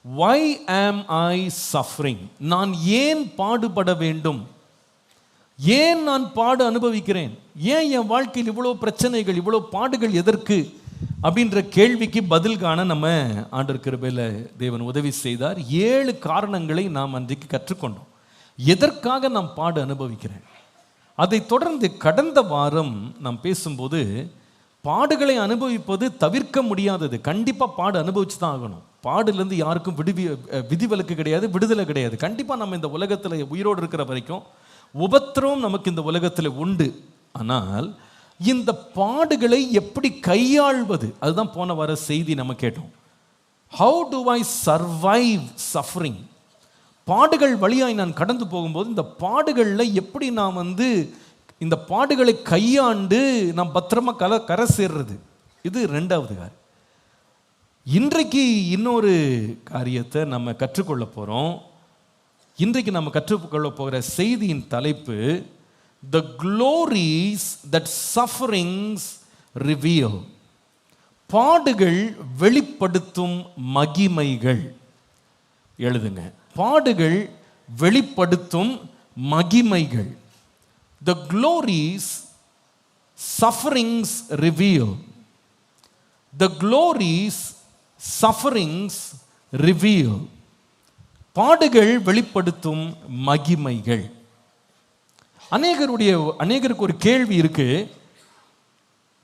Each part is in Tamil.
why am I suffering? நான் ஏன் பாடுபட வேண்டும்? ஏன் நான் பாடு அனுபவிக்கிறேன்? ஏன் என் வாழ்க்கையில் இவ்வளோ பிரச்சனைகள், இவ்வளோ பாடுகள் எதற்கு அப்படின்ற கேள்விக்கு பதில் காண நம்ம ஆண்டவர் கிருபையில் தேவன் உதவி செய்தார். 7 காரணங்களை நாம் அன்றைக்கு கற்றுக்கொண்டோம். எதற்காக நாம் பாடு அனுபவிக்கிறேன்? அதை தொடர்ந்து கடந்த வாரம் நாம் பேசும்போது பாடுகளை அனுபவிப்பது தவிர்க்க முடியாதது. கண்டிப்பாக பாடு அனுபவிச்சு தான் ஆகணும். பாடுலேருந்து யாருக்கும் விதிவிலக்கு கிடையாது, விடுதலை கிடையாது. கண்டிப்பாக நம்ம இந்த உலகத்தில் உயிரோடு இருக்கிற வரைக்கும் உபத்திரவம் நமக்கு இந்த உலகத்தில் உண்டு. ஆனால் இந்த பாடுகளை எப்படி கையாள்வது, அதுதான் போன வார செய்தி நம்ம கேட்டோம். How to I survive suffering? பாடுகள் வழியாய் நான் கடந்து போகும்போது இந்த பாடுகளில் எப்படி நான் இந்த பாடுகளை கையாண்டு நாம் பத்திரமா கரை சேர்றது, இது 2வது காரியம். இன்றைக்கு இன்னொரு காரியத்தை நம்ம கற்றுக்கொள்ள போகிறோம். இன்றைக்கு நம்ம கற்றுக்கொள்ள போகிற செய்தியின் தலைப்பு The glories that sufferings reveal. பாடுகள் வெளிப்படுத்தும் மகிமைகள். எழுதுங்க, பாடுகள் வெளிப்படுத்தும் மகிமைகள். The glories sufferings reveal. The glories sufferings reveal. பாடுகள் வெளிப்படுத்தும் மகிமைகள். அநேகருக்கு ஒரு கேள்வி இருக்கு,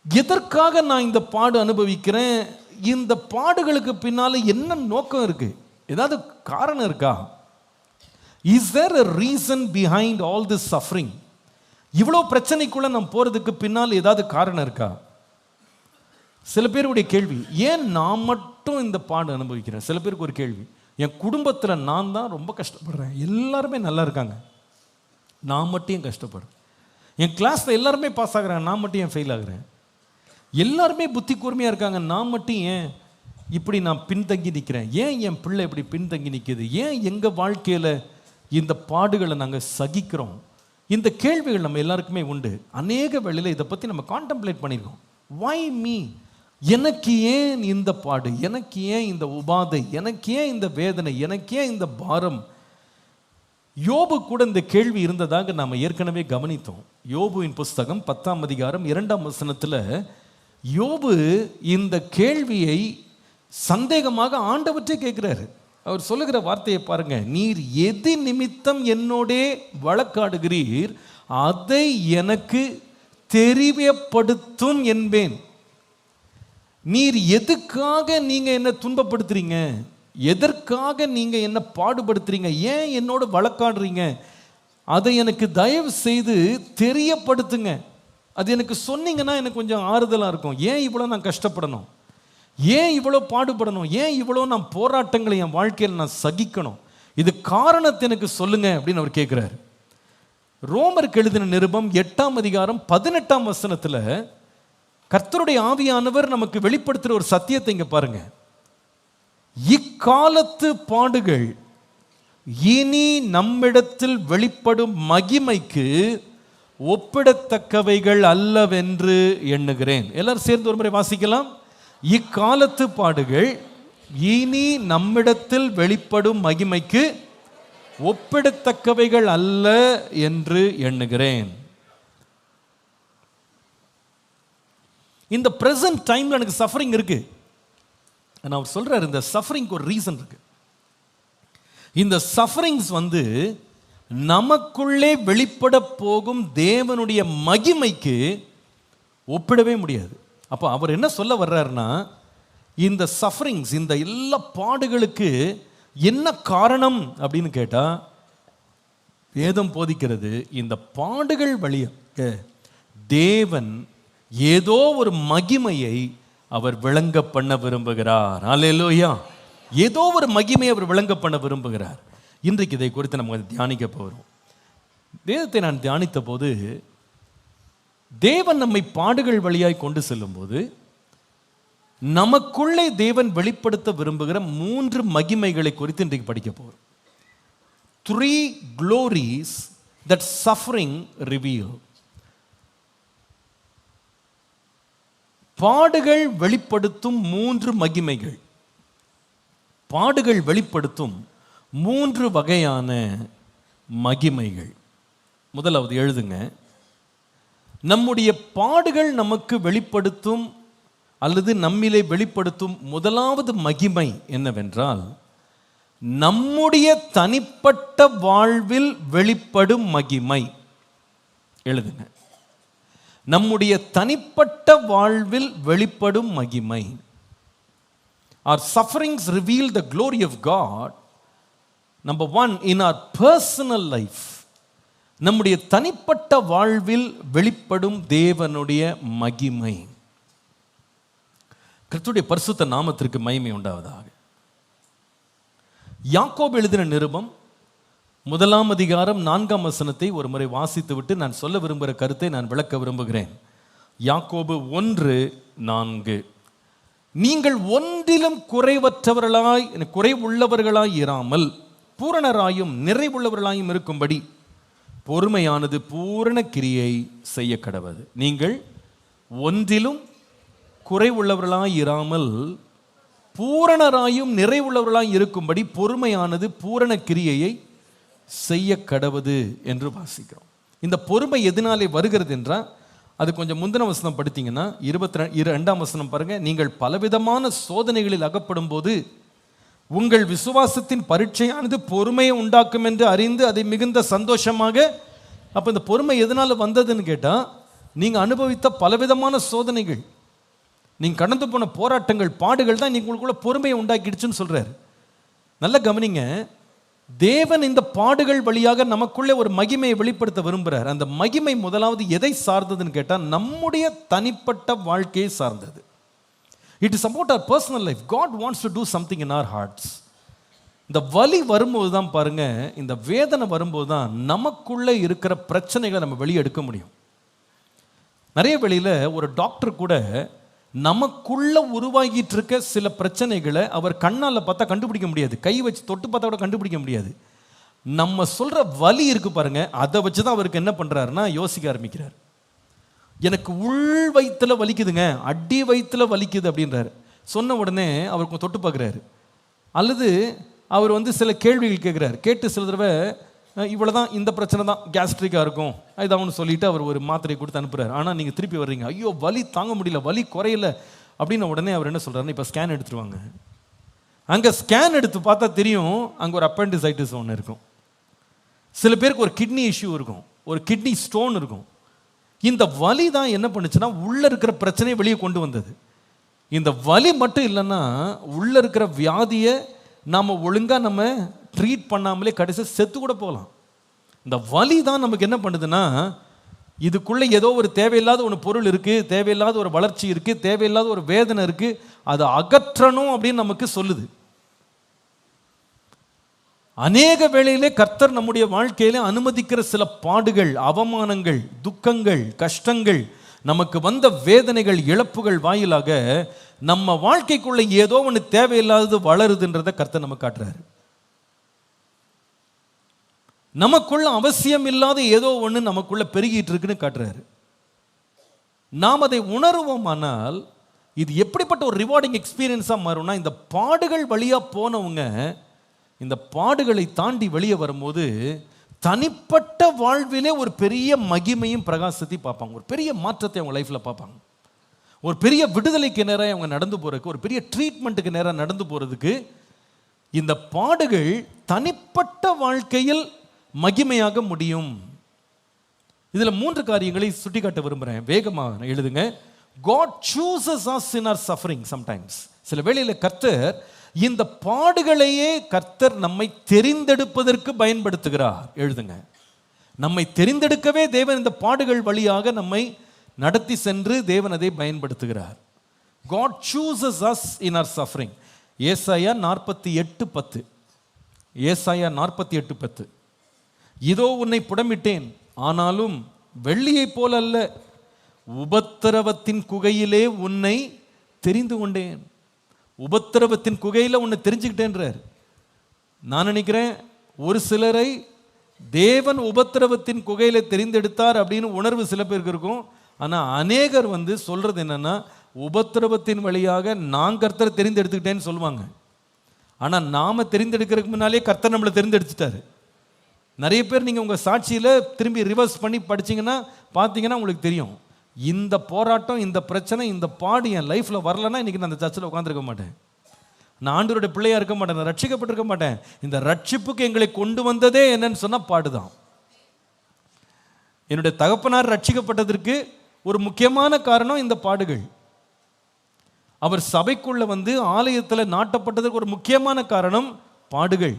எதற்காக நான் இந்த பாடு அனுபவிக்கிறேன்? இந்த பாடுகளுக்கு பின்னால என்ன நோக்கம் இருக்கு? ஏதாவது காரணம் இருக்கா? Is there a reason behind all this suffering? இவ்வளோ பிரச்சனைக்குள்ள நான் போறதுக்கு பின்னால் ஏதாவது காரணம் இருக்கா? சில பேருடைய கேள்வி, ஏன் நான் மட்டும் இந்த பாடு அனுபவிக்கிறேன்? சில பேருக்கு ஒரு கேள்வி, என் குடும்பத்தில் நான் தான் ரொம்ப கஷ்டப்படுறேன், எல்லாருமே நல்லா இருக்காங்க, நான் மட்டும் ஏன் கஷ்டப்படுறேன்? என் கிளாஸில் எல்லாருமே பாஸ் ஆகுறாங்க, நான் மட்டும் ஏன் ஃபெயில் ஆகுறேன்? எல்லாருமே புத்தி கூர்மையாக இருக்காங்க, நான் மட்டும் ஏன் இப்படி நான் பின்தங்கி நிற்கிறேன்? ஏன் என் பிள்ளை இப்படி பின்தங்கி நிற்கிது? ஏன் எங்கள் வாழ்க்கையில் இந்த பாடுகளை நாங்கள் சகிக்கிறோம்? இந்த கேள்விகள் நம்ம எல்லாருக்குமே உண்டு. அநேக வேளையில் இதை பற்றி நம்ம கான்டெம்ப்ளேட் பண்ணியிருக்கோம். Why me? எனக்கு ஏன் இந்த பாடு? எனக்கு ஏன் இந்த உபாதை? எனக்கு ஏன் இந்த வேதனை? எனக்கு ஏன் இந்த பாரம்? யோபு கூட இந்த கேள்வி இருந்ததாக நாம் ஏற்கனவே கவனித்தோம். யோபுவின் புஸ்தகம் 10ஆம் அதிகாரம் 2ஆம் வசனத்தில் யோபு இந்த கேள்வியை சந்தேகமாக ஆண்டவற்றை கேட்கிறாரு. அவர் சொல்லுகிற வார்த்தையை பாருங்க, நீர் எது நிமித்தம் என்னோடே வழக்காடுகிறீர், அதை எனக்கு தெரியப்படுத்தும் என்பேன். நீர் எதுக்காக நீங்க என்ன துன்பப்படுத்துறீங்க? எதற்காக நீங்க என்ன பாடுபடுத்துறீங்க? ஏன் என்னோட வழக்காடுறீங்க? அதை எனக்கு தயவு செய்து தெரியப்படுத்துங்க. அது எனக்கு சொன்னீங்கன்னா எனக்கு கொஞ்சம் ஆறுதலாக இருக்கும். ஏன் இவ்வளோ நான் கஷ்டப்படணும்? ஏன் இவ்வளோ பாடுபடணும்? ஏன் இவ்வளோ நான் போராட்டங்களை என் வாழ்க்கையில் நான் சகிக்கணும்? இது காரணத்தை எனக்கு சொல்லுங்க அப்படின்னு அவர் கேட்குறாரு. ரோமருக்கு எழுதின நிருபம் 8ஆம் அதிகாரம் 18ஆம் வசனத்தில் கர்த்தருடைய ஆவியானவர் நமக்கு வெளிப்படுத்துகிற ஒரு சத்தியத்தை இங்கே பாருங்க. இக்காலத்து பாடுகள் இனி நம்மிடத்தில் வெளிப்படும் மகிமைக்கு ஒப்பிடத்தக்கவைகள் அல்லவென்று எண்ணுகிறேன். எல்லாரும் சேர்ந்து ஒரு முறை வாசிக்கலாம். இக்காலத்து பாடுகள் இனி நம்மிடத்தில் வெளிப்படும் மகிமைக்கு ஒப்பிடத்தக்கவைகள் அல்ல என்று எண்ணுகிறேன். இந்த பிரசன்ட் டைம்ல எனக்கு சஃபரிங் இருக்கு. நான் சொல்றாரு, இந்த சஃபரிங்க்கு ஒரு ரீசன் இருக்கு. இந்த சஃபரிங்ஸ் நமக்குள்ளே வெளிப்பட போகும் தேவனுடைய மகிமைக்கு ஒப்பிடவே முடியாது. அப்போ அவர் என்ன சொல்ல வர்றாருன்னா, இந்த சஃபரிங்ஸ், இந்த எல்லா பாடுகளுக்கு என்ன காரணம் அப்படின்னு கேட்டா, வேதம் போதிக்கிறது, இந்த பாடுகள் வழியாக தேவன் ஏதோ ஒரு மகிமையை அவர் விளங்க பண்ண விரும்புகிறார். அல்லேலூயா. ஏதோ ஒரு மகிமையை அவர் விளங்க பண்ண விரும்புகிறார். இன்றைக்கு இதை குறித்து நம்ம தியானிக்க போகிறோம். வேதத்தை நான் தியானித்த போது, தேவன் நம்மை பாடுகள் வழியாய் கொண்டு செல்லும் போது நமக்குள்ளே தேவன் வெளிப்படுத்த விரும்புகிற 3 மகிமைகளை குறித்து இன்றைக்கு படிக்க போகிறோம். 3 glories that suffering reveal. பாடுகள் வெளிப்படுத்தும் 3 மகிமைகள். பாடுகள் வெளிப்படுத்தும் 3 வகையான மகிமைகள். முதலாவது எழுதுங்க, நம்முடைய பாடுகள் நமக்கு வெளிப்படுத்தும் அல்லது நம்மிலே வெளிப்படுத்தும் முதலாவது மகிமை என்னவென்றால், நம்முடைய தனிப்பட்ட வாழ்வில் வெளிப்படும் மகிமை. எழுதுங்க, நம்முடைய தனிப்பட்ட வாழ்வில் வெளிப்படும் மகிமை. Our sufferings reveal the glory of God. Number one, in our personal life, நம்முடைய தனிப்பட்ட வாழ்வில் வெளிப்படும் தேவனுடைய மகிமை. கிறிஸ்துவின் பரிசுத்த நாமத்திற்கு மகிமை உண்டாவதாக. யாக்கோபு எழுதின நிருபம் 1 அதிகாரம் 4 வசனத்தை ஒரு முறை வாசித்து விட்டு நான் சொல்ல விரும்புகிற கருத்தை நான் விளக்க விரும்புகிறேன். யாக்கோபு 1:4, நீங்கள் ஒன்றிலும் குறைவுள்ளவர்களாய் இராமல் பூரணராயும் நிறைவுள்ளவர்களாயும் இருக்கும்படி பொறுமையானது பூரண கிரியை செய்ய கடவது. நீங்கள் ஒன்றிலும் குறைவுள்ளவர்களாய் இராமல் பூரணராயும் நிறைவுள்ளவர்களாய் இருக்கும்படி பொறுமையானது பூரண கிரியையை செய்ய கடவது என்று வாசிக்கிறோம். இந்த பொறுமை எதனாலே வருகிறது என்றால், அது கொஞ்சம் முந்தின வசனம் படித்தீங்கன்னா 22ஆம் வசனம் பாருங்க. நீங்கள் பலவிதமான சோதனைகளில் அகப்படும் போது உங்கள் விசுவாசத்தின் பரீட்சையானது பொறுமையை உண்டாக்கும் என்று அறிந்து அதை மிகுந்த சந்தோஷமாக. அப்போ இந்த பொறுமை எதனால வந்ததுன்னு கேட்டால், நீங்கள் அனுபவித்த பலவிதமான சோதனைகள், நீங்கள் கடந்து போன போராட்டங்கள், பாடுகள் தான் உங்களுக்குள்ள பொறுமையை உண்டாக்கிடுச்சுன்னு சொல்றாரு. நல்ல கவனிங்க, தேவன் இந்த பாடுகள் வழியாக நமக்குள்ளே ஒரு மகிமையை வெளிப்படுத்த விரும்புகிறார். அந்த மகிமை முதலாவது எதை சார்ந்ததுன்னு கேட்டால், நம்முடைய தனிப்பட்ட வாழ்க்கையை சார்ந்தது. It is about our personal life. God wants to do something in our hearts. இந்த வலி வரும்போது தான் பாருங்க, இந்த வேதனை வரும்போது தான் நமக்குள்ளே இருக்கிற பிரச்சனைகளை நம்ம வெளியே எடுக்க முடியும். நிறைய வேளையில் ஒரு டாக்டர் கூட நமக்குள்ள உருவாகிட்டு இருக்க சில பிரச்சனைகளை அவர் கண்ணால் பார்த்தா கண்டுபிடிக்க முடியாது, கை வச்சு தொட்டு பார்த்தா கூட கண்டுபிடிக்க முடியாது. நம்ம சொல்ற வலி இருக்கு பாருங்க, அதை வச்சு தான் அவருக்கு என்ன பண்றாருன்னா யோசிக்க ஆரம்பிக்கிறார். எனக்கு உள் வயிற்றுல வலிக்குதுங்க, அடி வயிற்றுல வலிக்குது அப்படின்றாரு. சொன்ன உடனே அவருக்கு தொட்டு பார்க்குறாரு, அல்லது அவர் சில கேள்விகள் கேட்குறாரு. கேட்டு சில தடவை இவ்வளோதான், இந்த பிரச்சனை தான், கேஸ்ட்ரிக்காக இருக்கும் இதாகனு சொல்லிட்டு அவர் ஒரு மாத்திரை கொடுத்து அனுப்புகிறார். ஆனால் நீங்கள் திருப்பி வர்றீங்க, ஐயோ வலி தாங்க முடியல, வலி குறையல அப்படின்னு. உடனே அவர் என்ன சொல்கிறாருன்னு, இப்போ ஸ்கேன் எடுத்துருவாங்க. அங்கே ஸ்கேன் எடுத்து பார்த்தா தெரியும், அங்கே ஒரு அப்பெண்டிசைட்டிஸ் ஒன்று இருக்கும். சில பேருக்கு ஒரு கிட்னி இஷ்யூ இருக்கும், ஒரு கிட்னி ஸ்டோன் இருக்கும். இந்த வலி தான் என்ன பண்ணுச்சுன்னா உள்ளே இருக்கிற பிரச்சனையை வெளியே கொண்டு வந்தது. இந்த வலி மட்டும் இல்லைன்னா உள்ளே இருக்கிற வியாதியை நாம் ஒழுங்காக நம்ம ட்ரீட் பண்ணாமலே கடைசி செத்து கூட போகலாம். இந்த வலி தான் நமக்கு என்ன பண்ணுதுன்னா, இதுக்குள்ளே ஏதோ ஒரு தேவையில்லாத ஒரு பொருள் இருக்குது, தேவையில்லாத ஒரு வளர்ச்சி இருக்குது, தேவையில்லாத ஒரு வேதனை இருக்குது, அதை அகற்றணும் அப்படின்னு நமக்கு சொல்லுது. அநேக வேளையிலே கர்த்தர் நம்முடைய வாழ்க்கையிலே அனுமதிக்கிற சில பாடுகள், அவமானங்கள், துக்கங்கள், கஷ்டங்கள், நமக்கு வந்த வேதனைகள், இழப்புகள் வாயிலாக நம்ம வாழ்க்கைக்குள்ள ஏதோ ஒன்று தேவையில்லாதது வளருதுன்றதை கர்த்தர் நமக்கு காட்டுறாரு. நமக்குள்ள அவசியம் இல்லாத ஏதோ ஒன்று நமக்குள்ள பெருகிட்டு இருக்குன்னு காட்டுறாரு. நாம் அதை உணர்வோமானால் இது எப்படிப்பட்ட ஒரு ரிவார்டிங் எக்ஸ்பீரியன்ஸாக மாறும்னா, இந்த பாடுகள் வழியாக போனவங்க இந்த பாடுகளை தாண்டி வெளியே வரும்போது தனிப்பட்ட வாழ்விலே ஒரு பெரிய மகிமையும் பிரகாசத்தையும் பார்ப்பாங்க, ஒரு பெரிய மாற்றத்தை அவங்க லைஃப்பில் பார்ப்பாங்க. ஒரு பெரிய விடுதலைக்கு நேராக அவங்க நடந்து போகிறதுக்கு, ஒரு பெரிய ட்ரீட்மெண்ட்டுக்கு நேராக நடந்து போகிறதுக்கு இந்த பாடுகள் தனிப்பட்ட வாழ்க்கையில் மகிமையாக முடியும். இதில் 3 காரியங்களை சுட்டி காட்ட விரும்புகிறேன், வேகமாக எழுதுங்க. God chooses us in our suffering sometimes. சில வேளையில் கர்த்தர் இந்த பாடுகளையே கர்த்தர் நம்மை தெரிந்தெடுப்பதற்கு பயன்படுத்துகிறார். எழுதுங்க, நம்மை தெரிந்தெடுக்கவே தேவன் இந்த பாடுகள் வழியாக நம்மை நடத்தி சென்று தேவன் அதை பயன்படுத்துகிறார். God chooses us in our suffering. ஏசாயா 48:10. ஏசாயா 48:10. இதோ உன்னை புடமிட்டேன், ஆனாலும் வெள்ளியைப் போல அல்ல, உபத்திரவத்தின் குகையிலே உன்னை தெரிந்து கொண்டேன். உபத்திரவத்தின் குகையில் உன்னை தெரிஞ்சுக்கிட்டேன்றார். நான் நினைக்கிறேன் ஒரு சிலரை தேவன் உபத்திரவத்தின் குகையில் தெரிந்தெடுத்தார் அப்படின்னு உணர்வு சில பேருக்கு இருக்கும். ஆனால் அநேகர் சொல்றது என்னன்னா, உபத்திரவத்தின் வழியாக நான் கர்த்தரை தெரிந்தெடுத்துக்கிட்டேன்னு சொல்லுவாங்க. ஆனால் நாம் தெரிந்தெடுக்கிறதுக்கு முன்னாலே கர்த்தர் நம்மளை தெரிந்தெடுத்துட்டாரு. நிறைய பேர் நீங்கள் உங்கள் சாட்சியில் திரும்பி ரிவர்ஸ் பண்ணி படிச்சிங்கன்னா பார்த்தீங்கன்னா உங்களுக்கு தெரியும், இந்த போராட்டம், இந்த பிரச்சனை, இந்த பாடு என் லைஃப்பில் வரலன்னா இன்றைக்கி நான் அந்த சர்ச்சில் உட்காந்துருக்க மாட்டேன், நான் ஆண்டவருடைய பிள்ளையாக இருக்க மாட்டேன், நான் ரட்சிக்கப்பட்டிருக்க மாட்டேன். இந்த ரட்சிப்புக்கு எங்களை கொண்டு வந்ததே என்னன்னு சொன்னால் பாடுதான். என்னுடைய தகப்பனார் ரட்சிக்கப்பட்டதற்கு ஒரு முக்கியமான காரணம் இந்த பாடுகள். அவர் சபைக்குள்ள வந்து ஆலயத்தில் நாட்டப்பட்டதற்கு ஒரு முக்கியமான காரணம் பாடுகள்.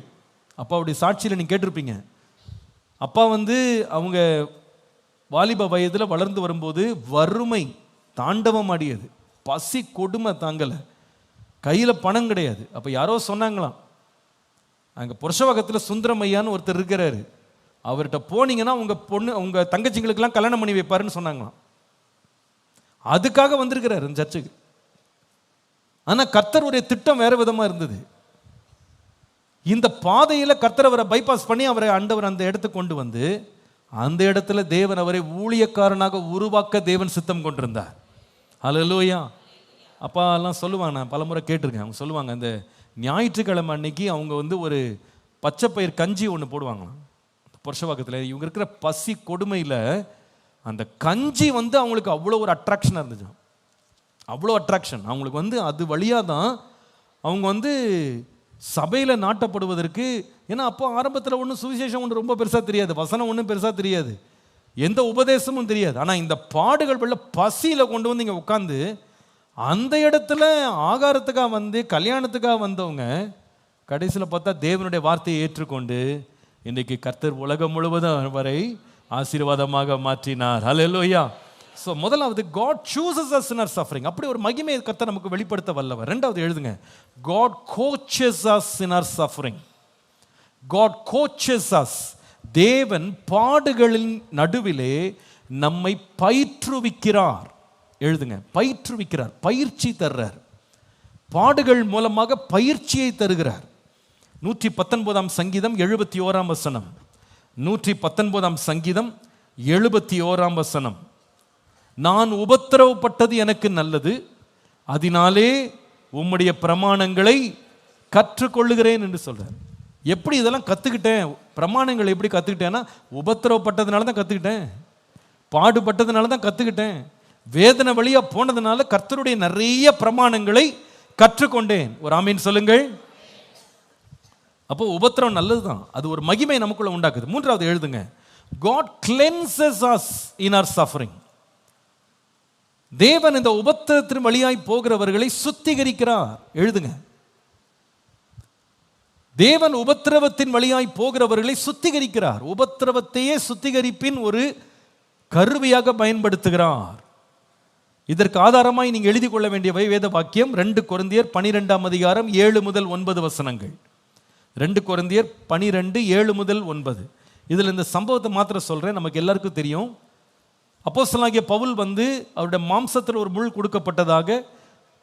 அப்பாவுடைய சாட்சியில் நீங்கள் கேட்டிருப்பீங்க, அப்பா வந்து அவங்க வாலிப வயதில் வளர்ந்து வரும்போது வறுமை தாண்டவம் ஆடியது, பசி கொடுமை தாங்கலை, கையில் பணம் கிடையாது. அப்போ யாரோ சொன்னாங்களாம், அங்கே புருஷவாக்கத்தில் சுந்தரமையான்னு ஒருத்தர் இருக்கிறாரு, அவர்கிட்ட போனீங்கன்னா உங்கள் பொண்ணு உங்கள் தங்கச்சிங்களுக்கெல்லாம் கல்யாணம் பண்ணி வைப்பாருன்னு சொன்னாங்களாம். அதுக்காக வந்திருக்கிறார் இந்த சர்ச்சுக்கு. ஆனால் கர்த்தருடைய திட்டம் வேற விதமாக இருந்தது. இந்த பாதையில் கர்த்தர் அவரை பைபாஸ் பண்ணி அவரை ஆண்டவர் அந்த இடத்துக்கு கொண்டு வந்து அந்த இடத்துல தேவன் அவரை ஊழியக்காரனாக உருவாக்க தேவன் சித்தம் கொண்டிருந்தார். ஹல்லேலூயா. அப்பா எல்லாம் சொல்லுவாங்க, நான் பலமுறை கேட்டிருக்கேன், அவங்க சொல்லுவாங்க, அந்த ஞாயிற்றுக்கிழமை அன்னைக்கு அவங்க வந்து ஒரு பச்சை பயிர் கஞ்சி ஒன்று போடுவாங்களாம் புருஷவாக்கத்தில். இவங்க இருக்கிற பசி கொடுமையில் அந்த கஞ்சி வந்து அவங்களுக்கு அவ்வளோ ஒரு அட்ராக்ஷனாக இருந்துச்சு, அவ்வளோ அட்ராக்ஷன் அவங்களுக்கு வந்து. அது வழியாக தான் அவங்க வந்து சபையில் நாட்டப்படுவதற்கு, ஏன்னா அப்போ ஆரம்பத்தில் ஒன்றும் சுவிசேஷம் ஒன்று ரொம்ப பெருசாக தெரியாது, வசனம் ஒன்றும் பெருசாக தெரியாது, எந்த உபதேசமும் தெரியாது. ஆனால் இந்த பாடுகள் வெள்ள பசியில் கொண்டு வந்து இங்கே உட்காந்து அந்த இடத்துல ஆகாரத்துக்காக வந்து கல்யாணத்துக்காக வந்தவங்க கடைசியில் பார்த்தா தேவனுடைய வார்த்தையை ஏற்றுக்கொண்டு இன்றைக்கு கர்த்தர் உலகம் முழுவதும் வரை ஆசீர்வாதமாக மாற்றினார். ஹல்லேலூயா. ஸோ முதலாவது, God chooses us in our suffering. அப்படி ஒரு மகிமையை கர்த்தர் நமக்கு வெளிப்படுத்த வல்லவர். ரெண்டாவது எழுதுங்க, God coaches us in our suffering. God coaches us. தேவன் பாடுகளின் நடுவிலே நம்மை பயிற்றுவிக்கிறார். எழுதுங்க, பயிற்றுவிக்கிறார், பயிற்சி தர்றார். பாடுகள் மூலமாக பயிற்சியை தருகிறார். 119 சங்கீதம் 71 வசனம். 119 சங்கீதம் 71 வசனம். நான் உபத்திரவப்பட்டது எனக்கு நல்லது, அதனாலே உம்முடைய பிரமாணங்களை கற்றுக்கொள்ளுகிறேன் என்று சொல்றார். எப்படி இதெல்லாம் கற்றுக்கிட்டேன், பிரமாணங்களை எப்படி கற்றுக்கிட்டேன்னா உபத்திரவப்பட்டதுனால தான் கற்றுக்கிட்டேன், பாடுபட்டதுனால தான் கற்றுக்கிட்டேன், வேதனை வழியாக போனதுனால கர்த்தருடைய நிறைய பிரமாணங்களை கற்றுக்கொண்டேன். ஒரு ஆமீன் சொல்லுங்கள். அப்போ உபத்திரம் நல்லது தான், அது ஒரு மகிமை நமக்குள்ள உண்டாக்குது. மூன்றாவது எழுதுங்க, God cleanses us in our suffering. தேவன் இந்த உபத்திரத்தின் வழியாய் போகிறவர்களை சுத்திகரிக்கிறார். எழுதுங்க, தேவன் உபத்திரவத்தின் வழியாய் போகிறவர்களை சுத்திகரிக்கிறார். உபத்திரவத்தையே சுத்திகரிப்பின் ஒரு கருவியாக பயன்படுத்துகிறார். இதற்கு ஆதாரமாய் நீங்க எழுதி கொள்ள வேண்டிய வேத வாக்கியம் 2 கொரிந்தியர் 12 அதிகாரம் 7 முதல் 9 வசனங்கள். 2 கொரிந்தியர் 12 7 முதல் 9. இதில் இந்த சம்பவத்தை மாத்திரம் சொல்றேன், நமக்கு எல்லாருக்கும் தெரியும். அப்போஸ்தலனாகிய பவுல் வந்து அவருடைய மாம்சத்தில் ஒரு முள் கொடுக்கப்பட்டதாக,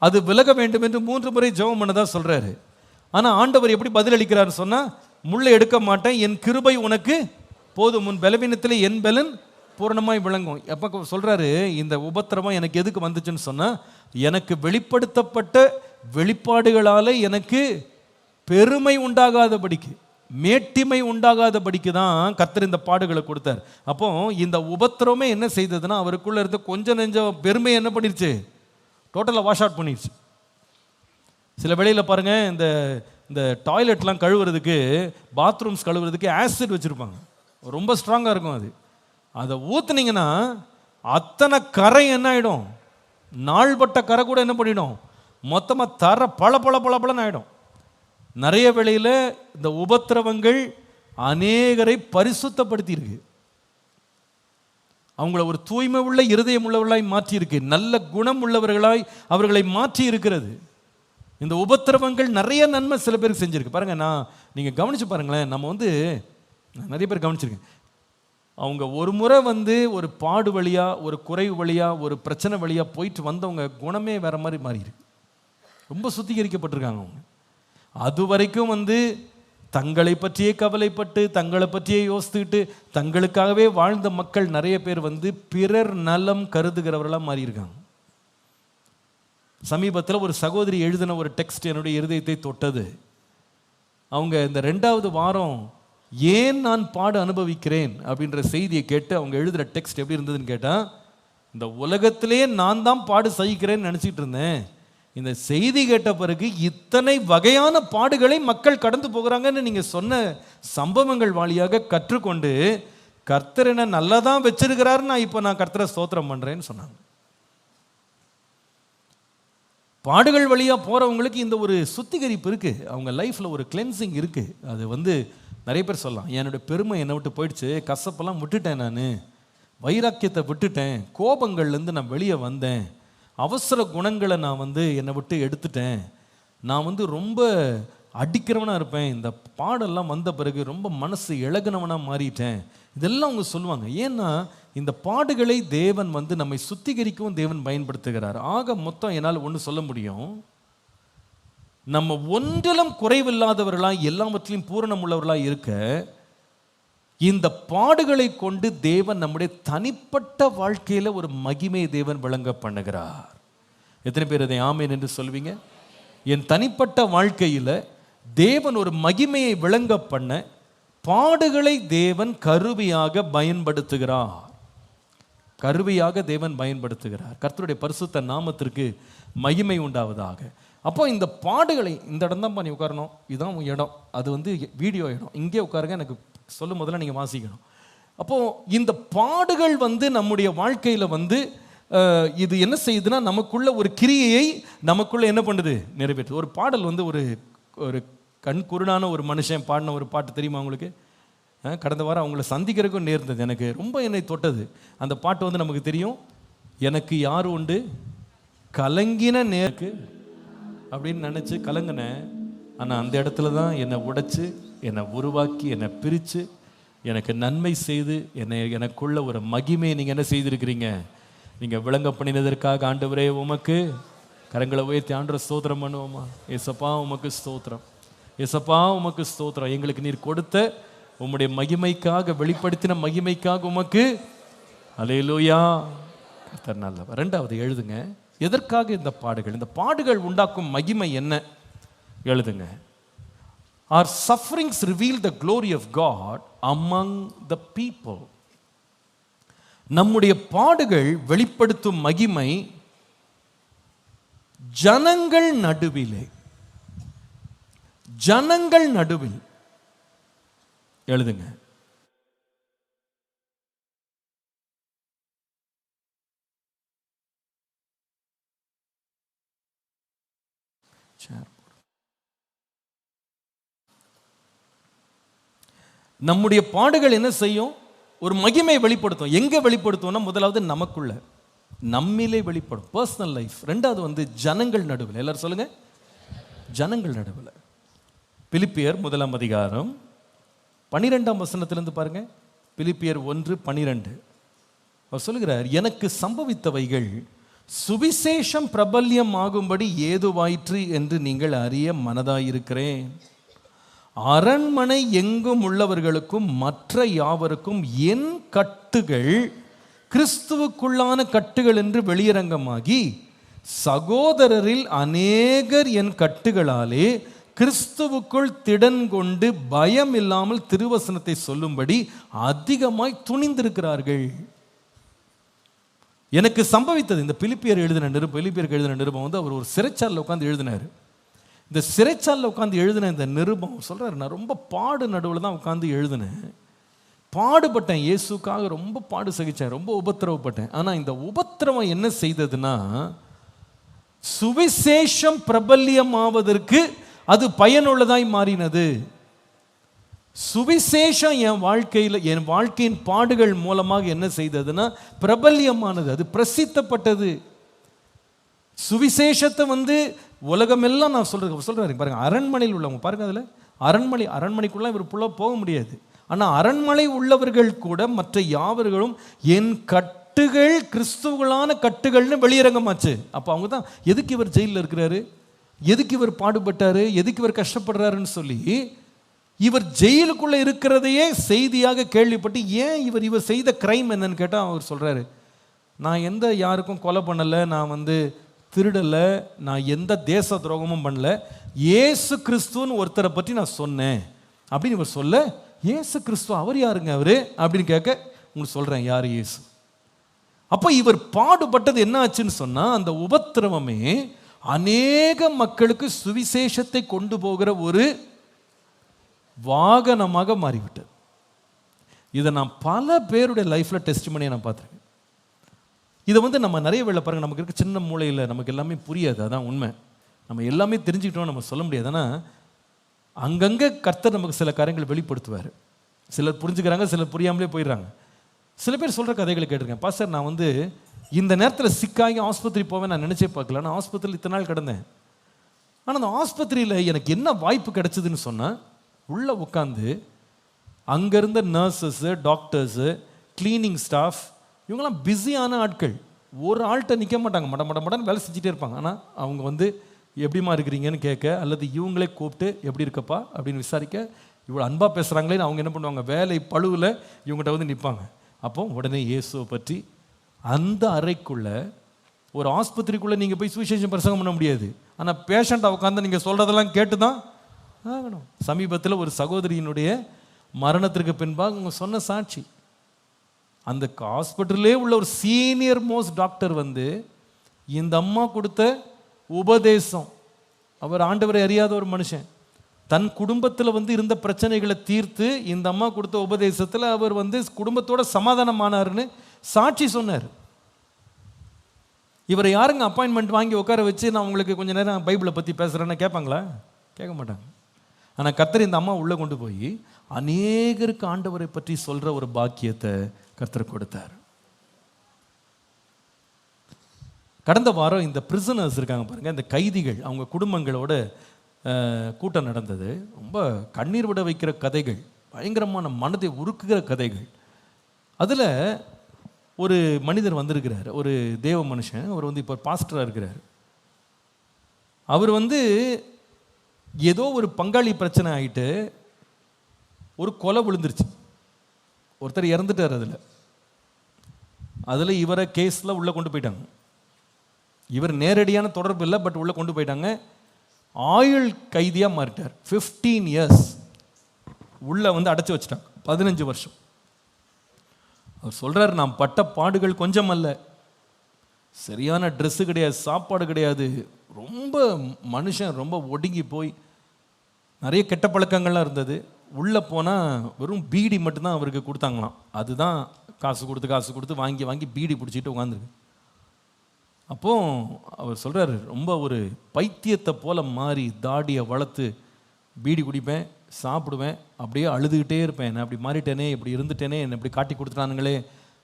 அது விலக வேண்டும் என்று 3 முறை ஜெபம் பண்ணதா சொல்றாரு. ஆனால் ஆண்டவர் எப்படி பதிலளிக்கிறார் சொன்னா, முள்ளை எடுக்க மாட்டேன், என் கிருபை உனக்கு போதும், உன் பலவீனத்தில் என் பலன் பூரணமாய் விளங்கும். எப்போ சொல்றாரு, இந்த உபத்திரவம் எனக்கு எதுக்கு வந்துச்சுன்னு சொன்னா, எனக்கு வெளிப்படுத்தப்பட்ட வெளிப்பாடுகளால எனக்கு பெருமை உண்டாகாதபடிக்கு, மேட்டிமை உண்டாகாதபடிக்கு தான் கர்த்தர் இந்த பாடுகளை கொடுத்தார். அப்போ இந்த உபத்திரமே என்ன செய்ததுன்னா, அவருக்குள்ள இருந்த கொஞ்சம் நெஞ்சம் பெருமை என்ன பண்ணிருச்சு, டோட்டலாக வாஷ் அவுட் பண்ணிடுச்சு. சில வேளையில் பாருங்க, இந்த டாய்லெட்லாம் கழுவுறதுக்கு, பாத்ரூம்ஸ் கழுவுறதுக்கு ஆசிட் வச்சுருப்பாங்க, ரொம்ப ஸ்ட்ராங்காக இருக்கும். அதை ஊற்றுனீங்கன்னா அத்தனை கரை என்ன ஆகிடும், நாள்பட்ட கரை கூட என்ன பண்ணிடும், மொத்தமாக தர பல பல பல பலன்னு ஆகிடும். நிறைய வேளையில் இந்த உபத்திரவங்கள் அநேகரை பரிசுத்தப்படுத்தியிருக்கு, அவங்கள ஒரு தூய்மை உள்ள இருதயம் உள்ளவர்களாய் மாற்றி இருக்கு, நல்ல குணம் உள்ளவர்களாய் அவர்களை மாற்றி இருக்கிறது. இந்த உபத்திரவங்கள் நிறைய நன்மை சில பேருக்கு செஞ்சிருக்கு. பாருங்க, நீங்க கவனிச்சு பாருங்களேன், நம்ம வந்து நிறைய பேர் கவனிச்சிருக்கேன், அவங்க ஒரு முறை வந்து ஒரு பாடு வழியா, ஒரு குறைவு வழியா, ஒரு பிரச்சனை வழியா போயிட்டு வந்தவங்க குணமே வேற மாதிரி மாறி இருக்கு, ரொம்ப சுத்திகரிக்கப்பட்டிருக்காங்க. அவங்க அது வரைக்கும் வந்து தங்களை பற்றியே கவலைப்பட்டு, தங்களை பற்றியே யோசித்துக்கிட்டு, தங்களுக்காகவே வாழ்ந்த மக்கள் நிறைய பேர் வந்து பிறர் நலம் கருதுகிறவர்களாக மாறியிருக்காங்க. சமீபத்தில் ஒரு சகோதரி எழுதின ஒரு டெக்ஸ்ட் என்னுடைய இருதயத்தை தொட்டது. அவங்க இந்த 2வது வாரம் ஏன் நான் பாடு அனுபவிக்கிறேன் அப்படின்ற செய்தியை கேட்டு அவங்க எழுதுகிற டெக்ஸ்ட் எப்படி இருந்ததுன்னு கேட்டால், இந்த உலகத்திலே நான் தான் பாடு சகிக்கிறேன்னு நினச்சிட்டு இருந்தேன், இந்த செய்தி கேட்ட பிறகு இத்தனை வகையான பாடுகளை மக்கள் கடந்து போகிறாங்கன்னு நீங்கள் சொன்ன சம்பவங்கள் வழியாக கற்றுக்கொண்டு கர்த்தர் என்ன நல்லா தான் வச்சிருக்கிறாரு, நான் கர்த்தரை ஸ்தோத்திரம் பண்ணுறேன்னு சொன்னாங்க. பாடுகள் வழியாக போகிறவங்களுக்கு இந்த ஒரு சுத்திகரிப்பு இருக்குது, அவங்க லைஃப்பில் ஒரு கிளென்சிங் இருக்குது. அது நிறைய பேர் சொல்லலாம், என்னோடய பெருமை என்னை விட்டு போயிடுச்சு, கசப்பெல்லாம் விட்டுட்டேன், நான் வைராக்கியத்தை விட்டுட்டேன், கோபங்கள்லேருந்து நான் வெளியே வந்தேன், அவசர குணங்களை நான் என்னை விட்டு எடுத்துட்டேன், நான் ரொம்ப அடிக்கிறவனாக இருப்பேன், இந்த பாடெல்லாம் வந்த பிறகு ரொம்ப மனசு இழகுனவனாக மாறிட்டேன், இதெல்லாம் அவங்க சொல்லுவாங்க. ஏன்னா இந்த பாடுகளை தேவன் நம்மை சுத்திகரிக்கவும் தேவன் பயன்படுத்துகிறார். ஆக மொத்தம் என்னால் ஒன்று சொல்ல முடியும், நம்ம ஒன்றிலும் குறைவில்லாதவர்களாய் எல்லாவற்றிலும் பூரணம் உள்ளவர்களாய் இருக்க இந்த பாடுகளை கொண்டு தேவன் நம்முடைய தனிப்பட்ட வாழ்க்கையில் ஒரு மகிமை தேவன் விளங்க பண்ணுகிறார். எத்தனை பேர் அதை ஆமேன் என்று சொல்வீங்க? என் தனிப்பட்ட வாழ்க்கையில் தேவன் ஒரு மகிமையை விளங்க பண்ண பாடுகளை தேவன் கருவியாக பயன்படுத்துகிறார். தேவன் பயன்படுத்துகிறார். கர்த்தருடைய பரிசுத்த நாமத்திற்கு மகிமை உண்டாவதாக. அப்போ இந்த பாடுகளை, இந்த இடம் தான் நீ உட்காரணும், இதுதான் உன் இடம், அது வீடியோ இடம், இங்கே உட்காருங்க, எனக்கு சொல்லும் போதெல்லாம் நீங்கள் வாசிக்கணும். அப்போது இந்த பாடுகள் நம்முடைய வாழ்க்கையில் இது என்ன செய்யுதுன்னா, நமக்குள்ள ஒரு கிரியையை நமக்குள்ள என்ன பண்ணுது, நிறைவேற்று. ஒரு பாடல் ஒரு கண் குருடான ஒரு மனுஷன் பாடின ஒரு பாட்டு தெரியுமா உங்களுக்கு? கடந்த வாரம் அவங்கள சந்திக்கிறதுக்கும் நேர்ந்தது, எனக்கு ரொம்ப என்னை தொட்டது. அந்த பாட்டு நமக்கு தெரியும், எனக்கு யார் உண்டு கலங்கின நேருக்கு அப்படின்னு நினச்சி கலங்கினேன், ஆனால் அந்த இடத்துல தான் என்னை உடைச்சு, என்னை உருவாக்கி, என்னை பிரித்து, எனக்கு நன்மை செய்து, எனக்குள்ள ஒரு மகிமையை நீங்கள் என்ன செய்திருக்கிறீங்க, நீங்கள் விளங்க பண்ணினதற்காக ஆண்டவரே உமக்கு கரங்களை உயர்த்தி ஆண்டவரை ஸ்தோத்திரம் பண்ணுவோமா? ஏசப்பா உமக்கு ஸ்தோத்திரம், ஏசப்பா உமக்கு ஸ்தோத்திரம். எங்களுக்கு நீர் கொடுத்த உம்முடைய மகிமைக்காக, வெளிப்படுத்தின மகிமைக்காக உமக்கு அல்லேலூயா. கர்த்தர் நல்லவர். 2வது எழுதுங்க, எதற்காக இந்த பாடுகள், இந்த பாடுகள் உண்டாக்கும் மகிமை என்ன? எழுதுங்க. Our sufferings reveal the glory of God among the people. நம்முடைய பாடுகள் வெளிப்படுத்தும் மகிமை ஜனங்கள் நடுவிலே, ஜனங்கள் நடுவில். எழுதுங்க. நம்முடைய பாடுகள் என்ன செய்யும்? ஒரு மகிமை வெளிப்படுத்தும். எங்க வெளிப்படுத்தும்னா, முதலாவது நமக்குள்ள, நம்மிலே வெளிப்படும், பர்சனல் லைஃப். 2வது ஜனங்கள் நடுவில். எல்லாரும் சொல்லுங்க, ஜனங்கள் நடுவில். பிலிப்பியர் 1ஆம் அதிகாரம் 12ஆம் வசனத்திலிருந்து பாருங்க. பிலிப்பியர் 1:12 அவர் சொல்லுகிறார், எனக்கு சம்பவித்தவைகள் சுவிசேஷம் பிரபல்யம் ஆகும்படி ஏதுவாயிற்று என்று நீங்கள் அறிய மனதாயிருக்கிறேன். அரண்மனை எங்கும் உள்ளவர்களுக்கும் மற்ற யாவருக்கும் என் கட்டுகள் கிறிஸ்துவுக்குள்ளான கட்டுகள் என்று வெளியரங்கமாகி, சகோதரரில் அநேகர் என் கட்டுகளாலே கிறிஸ்துவுக்குள் திடன் கொண்டு பயம் இல்லாமல் திருவசனத்தை சொல்லும்படி அதிகமாய் துணிந்திருக்கிறார்கள். எனக்கு சம்பவித்தது. இந்த பிலிப்பியருக்கு எழுதின நிருபம் அவர் ஒரு சிறைச்சாலையில் உட்காந்து எழுதினார். இந்த சிறைச்சாலையில் உட்காந்து எழுதின இந்த நிருபம் சொல்றாரு, நான் ரொம்ப பாடு நடுவில் தான் உட்காந்து எழுதினேன், பாடுபட்டேன், இயேசுக்காக ரொம்ப பாடு சகிச்சேன், ரொம்ப உபத்திரவப்பட்டேன். ஆனால் இந்த உபத்திரவம் என்ன செய்ததுன்னா, சுவிசேஷம் பிரபல்யம் ஆவதற்கு அது பயனுள்ளதாய் மாறினது. சுவிசேஷம் என் வாழ்க்கையின் பாடுகள் மூலமாக என்ன செய்ததுன்னா பிரபல்யமானது, அது பிரசித்தப்பட்டது. சுவிசேஷத்தை உலகமெல்லாம் நான் சொல்றாரு பாருங்க. அரண்மனையில் உள்ளவங்க பாருங்க, அதில் அரண்மனைக்குள்ள இவர் போக முடியாது. ஆனால் அரண்மனை உள்ளவர்கள் கூட மற்ற யாவர்களும் என் கட்டுகள் கிறிஸ்துவங்களான கட்டுகள்னு வெளியரங்கமாச்சு. அப்போ அவங்க தான் எதுக்கு இவர் ஜெயிலில் இருக்கிறாரு, எதுக்கு இவர் பாடுபட்டாரு, எதுக்கு இவர் கஷ்டப்படுறாருன்னு சொல்லி இவர் ஜெயிலுக்குள்ள இருக்கிறதையே செய்தியாக கேள்விப்பட்டு, ஏன் இவர் செய்த கிரைம் என்னன்னு கேட்டால் அவர் சொல்றாரு, நான் எந்த யாருக்கும் கொலை பண்ணலை, நான் திருடலை, நான் எந்த தேச துரோகமும் பண்ணல, இயேசு கிறிஸ்துன்னு ஒருத்தரை பற்றி நான் சொன்னேன் அப்படின்னு இவர் சொல்ல, இயேசு கிறிஸ்து அவர் யாருங்க அவரு அப்படின்னு கேட்க, உங்களுக்கு சொல்றேன் யார் இயேசு. அப்போ இவர் பாடுபட்டது என்ன ஆச்சுன்னு சொன்னா, அந்த உபத்திரவமே அநேக மக்களுக்கு சுவிசேஷத்தை கொண்டு போகிற ஒரு வாகனமாக மாறிவிட்டது. இதை நான் பல பேருடைய லைஃப்ல டெஸ்டிமனியை நான் பார்த்துருக்கேன். இதை நம்ம நிறைய வேளை பாருங்க, நமக்கு இருக்க சின்ன மூளையில் நமக்கு எல்லாமே புரியாது, அதான் உண்மை. நம்ம எல்லாமே தெரிஞ்சுக்கிட்டோம் நம்ம சொல்ல முடியாது. ஆனால் அங்கங்கே கர்த்தர் நமக்கு சில காரியங்களை வெளிப்படுத்துவார். சிலர் புரிஞ்சுக்கிறாங்க, சிலர் புரியாமலே போயிடுறாங்க. சில பேர் சொல்கிற கதைகளை கேட்டிருக்கேன். பாஸ்டர், நான் இந்த நேரத்தில் சிக்காகி ஆஸ்பத்திரி போவேன் நான் நினச்சே பார்க்கல. நான் ஆஸ்பத்திரியில் இத்தனை நாள் கிடந்தேன். ஆனால் அந்த ஆஸ்பத்திரியில் எனக்கு என்ன வாய்ப்பு கிடைச்சதுன்னு சொன்னால், உள்ளே உட்காந்து அங்கே இருந்த நர்சஸ்ஸு, டாக்டர்ஸு, கிளீனிங் ஸ்டாஃப், இவங்கெல்லாம் பிஸியான ஆட்கள். ஒரு ஆள்கிட்ட நிற்க மாட்டாங்க, மடன்னு வேலை செஞ்சுட்டே இருப்பாங்க. ஆனால் அவங்க எப்படிமா இருக்கிறீங்கன்னு கேட்க, அல்லது இவங்களே கூப்பிட்டு எப்படி இருக்கப்பா அப்படின்னு விசாரிக்க, இவ்வளோ அன்பாக பேசுகிறாங்களேன்னு அவங்க என்ன பண்ணுவாங்க, வேலை பழுவில் இவங்ககிட்ட நிற்பாங்க. அப்போ உடனே இயேசுவை பற்றி அந்த அறைக்குள்ளே, ஒரு ஆஸ்பத்திரிக்குள்ளே நீங்கள் போய் சுவிசேஷம் பிரசங்கம் பண்ண முடியாது. ஆனால் பேஷண்ட்டாக உட்காந்து நீங்கள் சொல்கிறதெல்லாம் கேட்டு தான் ஆகணும். சமீபத்தில் ஒரு சகோதரியினுடைய மரணத்திற்கு பின்பாக அவங்க சொன்ன சாட்சி, அந்த ஹாஸ்பிட்டலே உள்ள ஒரு சீனியர் மோஸ்ட் டாக்டர் இந்த அம்மா கொடுத்த உபதேசம், அவர் ஆண்டவரை அறியாத ஒரு மனுஷன், தன் குடும்பத்தில் இருந்த பிரச்சனைகளை தீர்த்து இந்த அம்மா கொடுத்த உபதேசத்தில் அவர் குடும்பத்தோட சமாதானமானார்னு சாட்சி சொன்னார். இவரை யாருங்க அப்பாயின்மெண்ட் வாங்கி உட்கார வச்சு நான் உங்களுக்கு கொஞ்சம் நேரம் பைபிளை பற்றி பேசுகிறேன்னு கேட்பாங்களா? கேட்க மாட்டாங்க. ஆனால் கர்த்தர் இந்த அம்மா உள்ளே கொண்டு போய் அநேகருக்கு ஆண்டவரை பற்றி சொல்கிற ஒரு பாக்கியத்தை கர்த்தர் கொடுத்தார். கடந்த வாரம் இந்த பிரிசனர்ஸ் இருக்காங்க பாருங்கள், இந்த கைதிகள், அவங்க குடும்பங்களோட கூட்டம் நடந்தது. ரொம்ப கண்ணீர் விட வைக்கிற கதைகள், பயங்கரமான மனதை உருக்குகிற கதைகள். அதில் ஒரு மனிதர் வந்திருக்கிறார், ஒரு தேவ மனுஷன். அவர் இப்போ பாஸ்டராக இருக்கிறார். அவர் ஏதோ ஒரு பங்காளி பிரச்சனை ஆகிட்டு ஒரு கொலை விழுந்துருச்சு, ஒருத்தர் இறந்துட்டார். அதில் இவரை கேஸில் உள்ளே கொண்டு போயிட்டாங்க. இவர் நேரடியான தொடர்பு இல்லை, பட் உள்ளே கொண்டு போயிட்டாங்க. ஆயுள் கைதியாக மாறிட்டார். 15 இயர்ஸ் உள்ளே அடைச்சி வச்சுட்டாங்க, 15 வருஷம். அவர் சொல்கிறார், நான் பட்ட பாடுகள் கொஞ்சம் அல்ல, சரியான ட்ரெஸ்ஸு கிடையாது, சாப்பாடு கிடையாது, ரொம்ப மனுஷன் ரொம்ப ஒடுங்கி போய் நிறைய கெட்ட பழக்கங்கள்லாம் இருந்தது. உள்ளே போனால் வெறும் பீடி மட்டும்தான் அவருக்கு கொடுத்தாங்களாம். அதுதான் காசு கொடுத்து வாங்கி பீடி பிடிச்சிட்டு உட்காந்துருக்கு. அப்போது அவர் சொல்கிறார், ரொம்ப ஒரு பைத்தியத்தை போல் மாறி தாடியை வளர்த்து பீடி குடிப்பேன், சாப்பிடுவேன், அப்படியே அழுதுகிட்டே இருப்பேன். நான் அப்படி மாறிட்டேனே, இப்படி இருந்துட்டேனே, என்னை இப்படி காட்டி கொடுத்துட்டானுங்களே,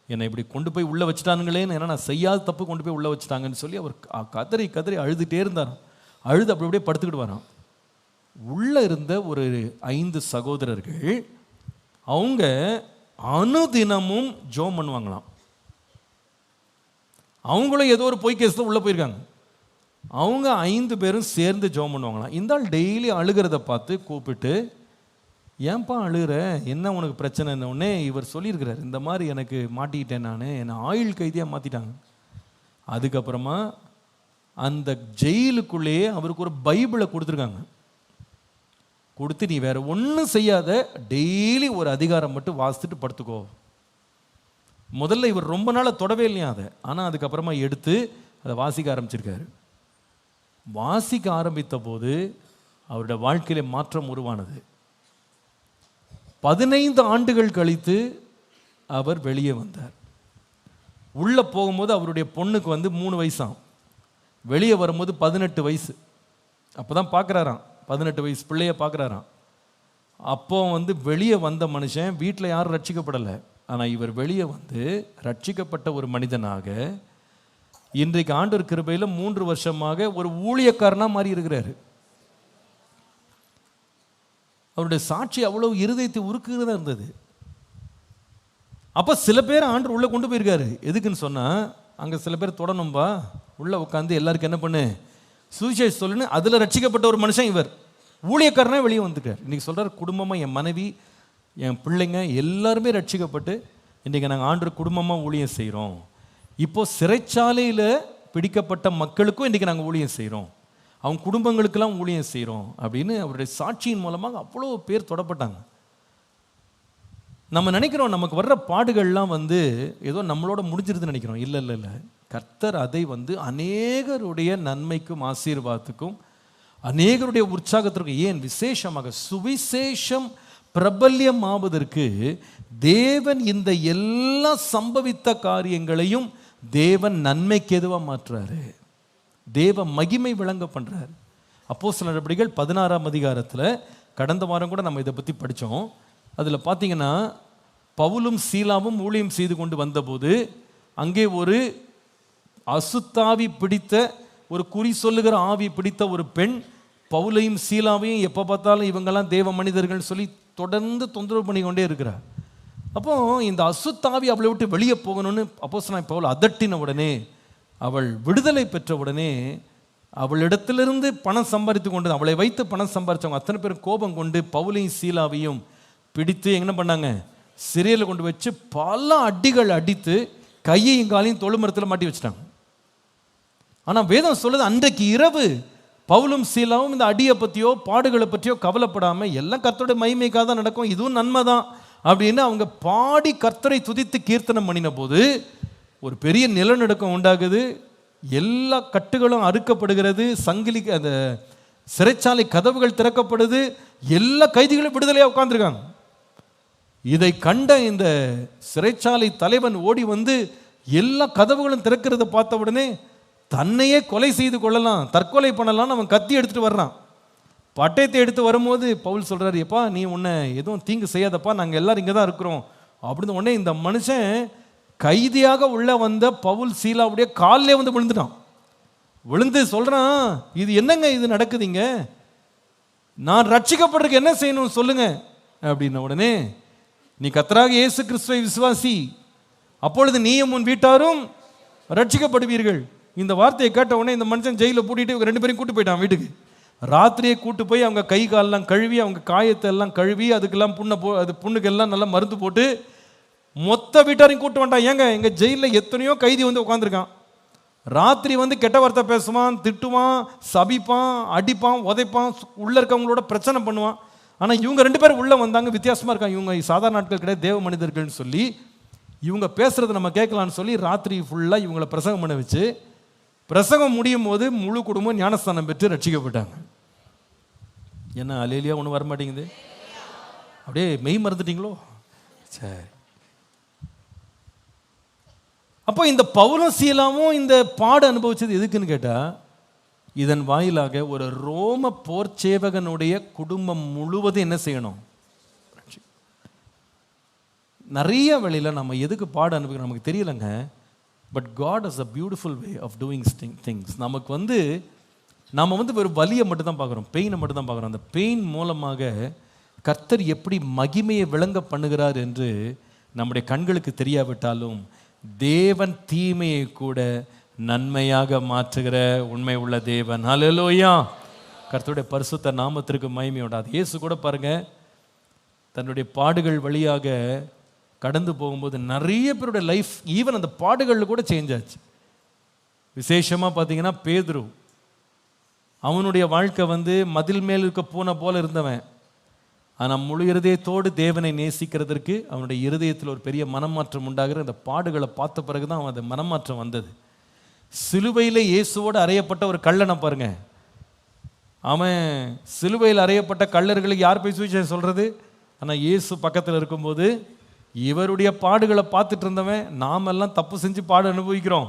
என்னை இப்படி கொண்டு போய் உள்ளே வச்சுட்டானுங்களேன்னு, ஏன்னா நான் செய்யாத தப்பு கொண்டு போய் உள்ளே வச்சுட்டாங்கன்னு சொல்லி அவர் கதறி அழுதுகிட்டே இருந்தார். அழுது அப்படி அப்படியே படுத்துக்கிட்டு வரான். உள்ளே இருந்த ஒரு 5 சகோதரர்கள், அவங்க அனுதினமும் ஜெபம் பண்ணுவாங்களாம். அவங்களும் ஏதோ ஒரு பொய் கேஸில் உள்ளே போயிருக்காங்க. அவங்க 5 பேரும் சேர்ந்து ஜெபம் பண்ணுவாங்களாம். இந்த ஆள் டெய்லி அழுகிறத பார்த்து கூப்பிட்டு, ஏன்பா அழுகிற, என்ன உனக்கு பிரச்சனைன்னு உடனே இவர் சொல்லியிருக்கிறார், இந்த மாதிரி எனக்கு மாட்டிக்கிட்டேன், நான் என்னை ஆயுள் கைதியாக மாற்றிட்டாங்க. அதுக்கப்புறமா அந்த ஜெயிலுக்குள்ளேயே அவருக்கு ஒரு பைபிளை கொடுத்துருக்காங்க. கொடுத்து, நீ வேற ஒன்றும் செய்யாத, டெய்லி ஒரு அதிகாரம் மட்டும் வாசித்துட்டு படுத்துக்கோ. முதல்ல இவர் ரொம்ப நாளாக தொடவே இல்லையா அதை, ஆனால் அதுக்கப்புறமா எடுத்து அதை வாசிக்க ஆரம்பிச்சிருக்காரு. வாசிக்க ஆரம்பித்த போது அவருடைய வாழ்க்கையில மாற்றம் உருவானது. 15 ஆண்டுகள் கழித்து அவர் வெளியே வந்தார். உள்ளே போகும்போது அவருடைய பொண்ணுக்கு 3 வயசாம், வெளியே வரும்போது 18 வயசு. அப்போ தான் பார்க்குறாராம், 18 வயசு பிள்ளைய பார்க்குறாராம். அப்போ வெளியே வந்த மனுஷன், வீட்டில் யாரும் ரட்சிக்கப்படலை, ஆனால் இவர் வெளியே ரட்சிக்கப்பட்ட ஒரு மனிதனாக இன்றைக்கு ஆண்டவர் கிருபையில் 3 வருஷமாக ஒரு ஊழியக்காரனாக மாறி இருக்கிறாரு. அவருடைய சாட்சி அவ்வளவு இருதயத்தை உருக்குகிறதா இருந்தது. அப்போ சில பேர் ஆண்டவர் உள்ளே கொண்டு போயிருக்காரு. எதுக்குன்னு சொன்னால், அங்கே சில பேர் தொடணும்பா, உள்ளே உட்காந்து எல்லாருக்கும் என்ன பண்ணு, சுவிசேஷம் சொல்லுன்னு. அதில் ரட்சிக்கப்பட்ட ஒரு மனுஷன் இவர் ஊழியக்காரனே வெளியே வந்துட்டார். இன்றைக்கி சொல்கிறார், குடும்பமாக என் மனைவி, என் பிள்ளைங்க எல்லாருமே ரட்சிக்கப்பட்டு இன்றைக்கி நாங்கள் ஆண்டவர் குடும்பமாக ஊழியம் செய்கிறோம். இப்போது சிறைச்சாலையில் பிடிக்கப்பட்ட மக்களுக்கும் இன்றைக்கி நாங்கள் ஊழியம் செய்கிறோம். அவங்க குடும்பங்களுக்கெல்லாம் ஊழியம் செய்கிறோம் அப்படின்னு அவருடைய சாட்சியின் மூலமாக அவ்வளோ பேர் தொடப்பட்டாங்க. நம்ம நினைக்கிறோம் நமக்கு வர்ற பாடுகள்லாம் ஏதோ நம்மளோட முடிஞ்சிருதுன்னு நினைக்கிறோம். இல்லை இல்லை இல்லை, கர்த்தர் அதை அநேகருடைய நன்மைக்கும் ஆசீர்வாதத்துக்கும் அநேகருடைய உற்சாகத்திற்கும், ஏன் விசேஷமாக சுவிசேஷம் பிரபல்யம் ஆவதற்கு தேவன் இந்த எல்லா சம்பவித்த காரியங்களையும் தேவன் நன்மைக்கு எதுவாக மாற்றுறாரு, தேவ மகிமை விளங்க பண்ணுறாரு. அப்போஸ்தலர் நடபடிகள் 16ஆம் அதிகாரத்தில் கடந்த வாரம் கூட நம்ம இதை பற்றி படித்தோம். அதில் பார்த்தீங்கன்னா பவுலும் சீலாவும் ஊழியம் செய்து கொண்டு வந்தபோது அங்கே ஒரு அசுத்தாவி பிடித்த, ஒரு குறி சொல்லுகிற ஆவி பிடித்த ஒரு பெண் பவுலையும் சீலாவையும் எப்போ பார்த்தாலும் இவங்கெல்லாம் தேவ மனிதர்கள் சொல்லி தொடர்ந்து தொந்தரவு பண்ணி கொண்டே இருக்கிறார். அப்போ இந்த அசுத்தாவி அவளை விட்டு வெளியே போகணும்னு அப்போஸ்தலனாகிய பவுல் அதட்டின உடனே, அவள் விடுதலை பெற்ற உடனே அவளிடத்திலிருந்து பணம் சம்பாதித்து கொண்டு, அவளை வைத்து பணம் சம்பாதிச்சவங்க அத்தனை பேரும் கோபம் கொண்டு பவுலையும் சீலாவையும் பிடித்து என்ன பண்ணாங்க, சிறையில் கொண்டு வச்சு பல அடிகள் அடித்து கையையும் காலையும் தொழுமரத்தில் மாட்டி வச்சிட்டாங்க. ஆனால் வேதம் சொல்லுது, அன்றைக்கு இரவு பவுலும் சீலாவும் இந்த அடியை பற்றியோ பாடுகளை பற்றியோ கவலைப்படாமல் எல்லாம் கர்த்தருடைய மகிமைக்காக தான் நடக்கும், இதுவும் நன்மை தான் அப்படின்னு அவங்க பாடி கர்த்தரை துதித்து கீர்த்தனம் பண்ணின போது ஒரு பெரிய நிலநடுக்கம் உண்டாகுது. எல்லா கட்டுகளும் அறுக்கப்படுகிறது, சங்கிலி அந்த சிறைச்சாலை கதவுகள் திறக்கப்படுது, எல்லா கைதிகளும் விடுதலையாக உட்கார்ந்துருக்காங்க. இதை கண்ட இந்த சிறைச்சாலை தலைவன் ஓடி எல்லா கதவுகளும் திறக்கிறத பார்த்த உடனே தன்னையே கொலை செய்து கொள்ளலாம், தற்கொலை பண்ணலாம்னு அவன் கத்தி எடுத்துட்டு வர்றான். பட்டயத்தை எடுத்து வரும்போது பவுல் சொல்றாரு, எப்பா நீ உன்னை எதுவும் தீங்கு செய்யாதப்பா, நாங்கள் எல்லாரும் இங்கே தான் இருக்கிறோம் அப்படின்னு. உடனே இந்த மனுஷன் கைதியாக உள்ள வந்த பவுல் சீலாவுடைய காலிலே விழுந்துட்டான். விழுந்து சொல்றான், இது என்னங்க இது நடக்குதுங்க, நான் ரட்சிக்கப்படுறதுக்கு என்ன செய்யணும் சொல்லுங்க அப்படின்ன உடனே, நீ கர்த்தராகிய இயேசு கிறிஸ்துவை விசுவாசி, அப்பொழுது நீயும் உன் வீட்டாரும் ரட்சிக்கப்படுவீர்கள். இந்த வார்த்தையை கேட்ட உடனே இந்த மனுஷன் ஜெயிலில் பூட்டிட்டு 2 பேரையும் கூட்டு போயிட்டான் வீட்டுக்கு. ராத்திரியே கூட்டு போய் அவங்க கை காலெல்லாம் கழுவி, அவங்க காயத்தை எல்லாம் கழுவி, அதுக்கெல்லாம் புண்ணுக்கு எல்லாம் நல்லா மருந்து போட்டு மொத்த வீட்டாரையும் கூட்டு வந்துட்டான். ஏங்க எங்கள் ஜெயிலில் எத்தனையோ கைதி உட்காந்துருக்கான். ராத்திரி கெட்ட வார்த்தை பேசுவான், திட்டுவான், சபிப்பான், அடிப்பான், உதைப்பான், உள்ளே இருக்கவங்களோட பிரச்சனை பண்ணுவான். ஆனால் இவங்க 2 பேரும் உள்ளே வந்தாங்க, வித்தியாசமாக இருக்காங்க, இவங்க சாதாரண நாட்கள் கிடையாது, தேவ மனிதர்கள்னு சொல்லி இவங்க பேசுகிறத நம்ம கேட்கலான்னு சொல்லி ராத்திரி ஃபுல்லாக இவங்களை பிரசங்கம் பண்ண வச்சு, பிரசங்கம் முடியும் போது முழு குடும்பம் ஞானஸ்தானம் பெற்று ரட்சிக்கப்பட்டாங்க. என்ன அலேலியா ஒன்றும் வர மாட்டேங்குது, அப்படியே மெய் மறந்துட்டீங்களோ? சரி. அப்போ இந்த பவுலும் சீலாவும் இந்த பாடு அனுபவிச்சது எதுக்குன்னு கேட்டால், இதன் வாயிலாக ஒரு ரோம போர் சேவகனுடைய குடும்பம் முழுவதும் என்ன செய்யணும், நிறைய வழியில் நம்ம எதுக்கு பாடு அனுபவிக்கிறோம் நமக்கு தெரியலைங்க. But God is a beautiful way of doing things. நமக்கு நம்ம ஒரு வலியை மட்டும் தான் பார்க்குறோம், பெயினை மட்டும் தான் பார்க்குறோம். அந்த பெயின் மூலமாக கர்த்தர் எப்படி மகிமையை விளங்க பண்ணுகிறார் என்று நம்முடைய கண்களுக்கு தெரியாவிட்டாலும் தேவன் தீமையை கூட நன்மையாக மாற்றுகிற உண்மை உள்ள தேவன். ஹல்லேலூயா. கர்த்தருடைய பரிசுத்த நாமத்திற்கு மகிமை உண்டாது. இயேசு கூட பாருங்க, தன்னுடைய பாடுகள் வழியாக கடந்து போகும்போது நிறைய பேருடைய லைஃப் ஈவன் அந்த பாடுகளில் கூட சேஞ்ச் ஆச்சு. விசேஷமாக பார்த்தீங்கன்னா பேதுரு, அவனுடைய வாழ்க்கை மதில் மேல் இருக்க பூனை போல இருந்தவன். ஆனால் முழு இருதயத்தோடு தேவனை நேசிக்கிறதற்கு அவனுடைய இருதயத்தில் ஒரு பெரிய மனமாற்றம் உண்டாகிற அந்த பாடுகளை பார்த்த பிறகு தான் அவன் அந்த மனமாற்றம் வந்தது. சிலுவையில் இயேசுவோடு அறையப்பட்ட ஒரு கள்ளனை பாருங்க, அவன் சிலுவையில் அறையப்பட்ட கள்ளர்களுக்கு யார் போய் சுவிசேஷம் சொல்கிறது? ஆனால் இயேசு பக்கத்தில் இருக்கும்போது இவருடைய பாடுகளை பார்த்துட்டு இருந்தவன், நாமெல்லாம் தப்பு செஞ்சு பாடு அனுபவிக்கிறோம்,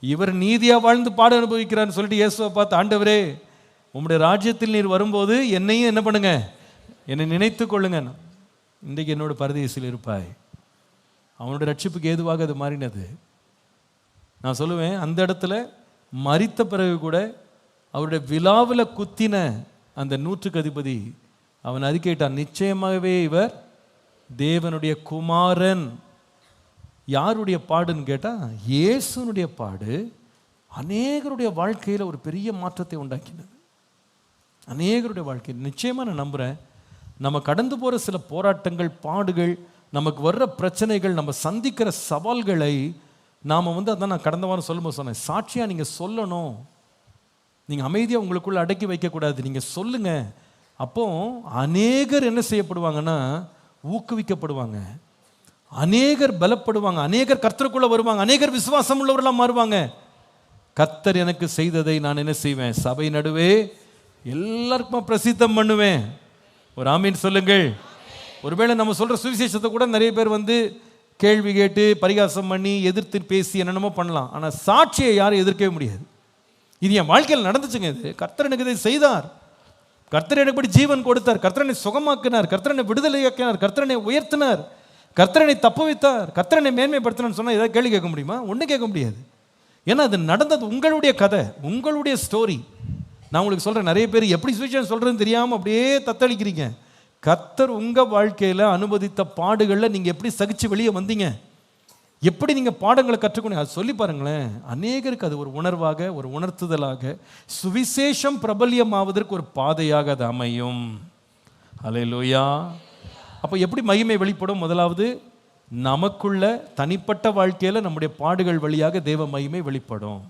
இவர் நீதியாக வாழ்ந்து பாடு அனுபவிக்கிறான்னு சொல்லிட்டு இயேசுவை பார்த்து, ஆண்டவரே உம்முடைய ராஜ்யத்தில் நீர் வரும்போது என்னையும் என்ன பண்ணுங்க, என்னை நினைத்து கொள்ளுங்க, இன்றைக்கு என்னோட பரதேசில் இருப்பாய். அவனோட ரட்சிப்புக்கு ஏதுவாக அது மாறினது. நான் சொல்லுவேன், அந்த இடத்துல மரித்த பிறகு கூட அவருடைய விழாவில் குத்தின அந்த 100க்கு அதிபதி அவன் அறிக்கையிட்டான், நிச்சயமாகவே இவர் தேவனுடைய குமாரன். யாருடைய பாடுன்னு கேட்டால் இயேசுனுடைய பாடு அநேகருடைய வாழ்க்கையில் ஒரு பெரிய மாற்றத்தை உண்டாக்கினது. அநேகருடைய வாழ்க்கையில் நிச்சயமாக நான் நம்புகிறேன், நம்ம கடந்து போகிற சில போராட்டங்கள், பாடுகள், நமக்கு வர்ற பிரச்சனைகள், நம்ம சந்திக்கிற சவால்களை நாம் அதான் நான் கடந்த வாரம் சொல்லும்போது சொன்னேன், சாட்சியாக நீங்கள் சொல்லணும். நீங்கள் அமைதியாக உங்களுக்குள்ள அடக்கி வைக்கக்கூடாது, நீங்கள் சொல்லுங்க. அப்போ அநேகர் என்ன செய்யப்படுவாங்கன்னா ஊக்குவிக்கப்படுவாங்க, அநேகர் பலப்படுவாங்க, அநேகர் கர்த்தருக்குள்ள வருவாங்க, அநேகர் விசுவாசம் உள்ளவர்களாக மாறுவாங்க. கர்த்தர் எனக்கு செய்ததை நான் என்ன செய்வேன், சபை நடுவே எல்லாருக்குமா பிரசித்தம் பண்ணுவேன். ஒரு ஆமீன் சொல்லுங்கள். ஒருவேளை நம்ம சொல்ற சுவிசேஷத்தை கூட நிறைய பேர் வந்து கேள்வி கேட்டு பரிகாசம் பண்ணி எதிர்த்து பேசி என்னென்னமோ பண்ணலாம், ஆனால் சாட்சியை யாரும் எதிர்க்கவே முடியாது. இது என் வாழ்க்கையில் நடந்துச்சுங்க, இது கர்த்தர் எனக்கு இதை செய்தார், கர்த்தர் எனக்கு இப்படி ஜீவன் கொடுத்தார், கர்த்தர் என்னை சுகமாக்கினார், கர்த்தர் என்னை விடுதலையாக்கினார், கர்த்தர் என்னை உயர்த்தினார், கர்த்தர் என்னை தப்பு வைத்தார், கர்த்தர் என்னை மேன்மைப்படுத்தினான்னு சொன்னால் ஏதாவது கேள்வி கேட்க முடியுமா? ஒன்றும் கேட்க முடியாது. ஏன்னா அது நடந்தது, உங்களுடைய கதை, உங்களுடைய ஸ்டோரி. நான் உங்களுக்கு சொல்கிறேன், நிறைய பேர் எப்படி சுவிசேஷம் சொல்கிறதுன்னு தெரியாமல் அப்படியே தத்தளிக்கிறீங்க. கர்த்தர் உங்கள் வாழ்க்கையில் அனுமதித்த பாடுகளில் நீங்கள் எப்படி சகிச்சு வெளியே வந்தீங்க, எப்படி நீங்கள் பாடங்களை கற்றுக்கணும், அது சொல்லி பாருங்களேன். அநேகருக்கு அது ஒரு உணர்வாக, ஒரு உணர்த்துதலாக, சுவிசேஷம் பிரபல்யமாவதற்கு ஒரு பாதையாக அது அமையும். அல்லேலூயா. அப்போ எப்படி மகிமை வெளிப்படும்? முதலாவது, நமக்குள்ள தனிப்பட்ட வாழ்க்கையில் நம்முடைய பாடுகள் வழியாக தேவ மகிமை வெளிப்படும்.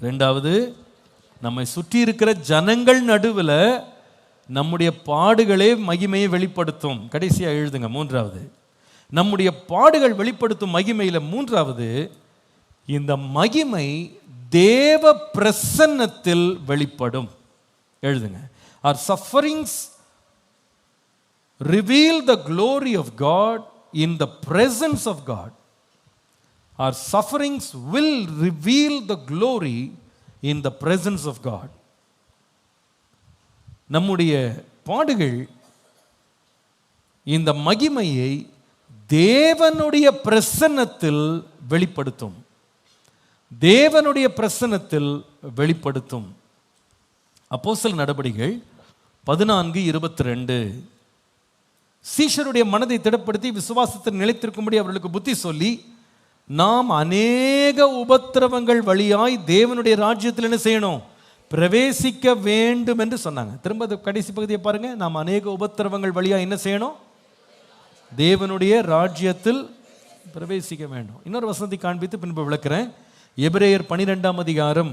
ரெண்டாவது, நம்மை சுற்றி இருக்கிற ஜனங்கள் நடுவில் நம்முடைய பாடுகளே மகிமையை வெளிப்படுத்தும். கடைசியாக எழுதுங்க. மூன்றாவது, நம்முடைய பாடுகள் வெளிப்படுத்தும் மகிமையில் மூன்றாவது, இந்த மகிமை தேவ பிரசன்னத்தில் வெளிப்படும். எழுதுங்க. Our sufferings reveal the glory of God in the presence of God. Our sufferings will reveal the glory in the presence of God. நம்முடைய பாடுகள் இந்த மகிமையை தேவனுடைய பிரசன்னத்தில் வெளிப்படுத்தும், தேவனுடைய பிரசன்னத்தில் வெளிப்படுத்தும். அப்போஸ்தலர் நடபடிகள் 14:22. சீஷருடைய மனதை திடப்படுத்தி விசுவாசத்தில் நிலைத்திருக்கும்படி அவர்களுக்கு புத்தி சொல்லி, நாம் அநேக உபத்திரவங்கள் வழியாய் தேவனுடைய ராஜ்யத்தில் என்ன செய்யணும், பிரவேசிக்க வேண்டும் என்று சொன்னாங்க. திரும்ப கடைசி பகுதியை பாருங்க. நாம் அநேக உபத்திரவங்கள் வழியாக என்ன செய்யணும், தேவனுடைய ராஜ்யத்தில் பிரவேசிக்க வேண்டும். இன்னொரு வசனத்தை காண்பித்து பின்பு விளக்குறேன். எபிரேயர் 12ஆம் அதிகாரம்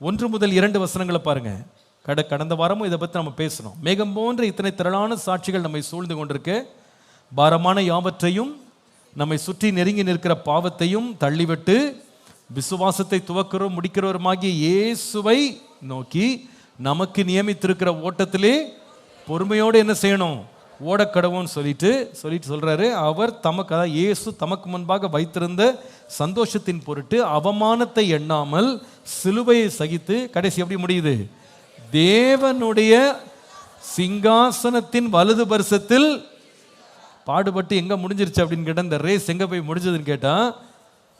1 முதல் 2 வசனங்களை பாருங்க. கடந்த வாரமும் இதை பற்றி நம்ம பேசணும். மேகம் போன்ற இத்தனை திரளான சாட்சிகள் நம்மை சூழ்ந்து கொண்டிருக்க, பாரமான யாவற்றையும் நம்மை சுற்றி நெருங்கி நிற்கிற பாவத்தையும் தள்ளிவிட்டு விசுவாசத்தை துவக்கிறோம் முடிக்கிறவருமாகிய இயேசுவை நோக்கி நமக்கு நியமித்திருக்கிற ஓட்டத்திலே பொறுமையோடு என்ன செய்யணும், ஓடக்கடவுன்னு சொல்லிட்டு சொல்றாரு. அவர் தமக்கு, அதாவது இயேசு தமக்கு முன்பாக வைத்திருந்த சந்தோஷத்தின் பொருட்டு அவமானத்தை எண்ணாமல் சிலுவையை சகித்து, கடைசி எப்படி முடியுது, தேவனுடைய சிங்காசனத்தின் வலது பரிசத்தில் பாடுபட்டு எங்க முடிஞ்சிருச்சு அப்படின்னு கேட்டா, இந்த ரேஸ் எங்க போய் முடிஞ்சதுன்னு கேட்டா,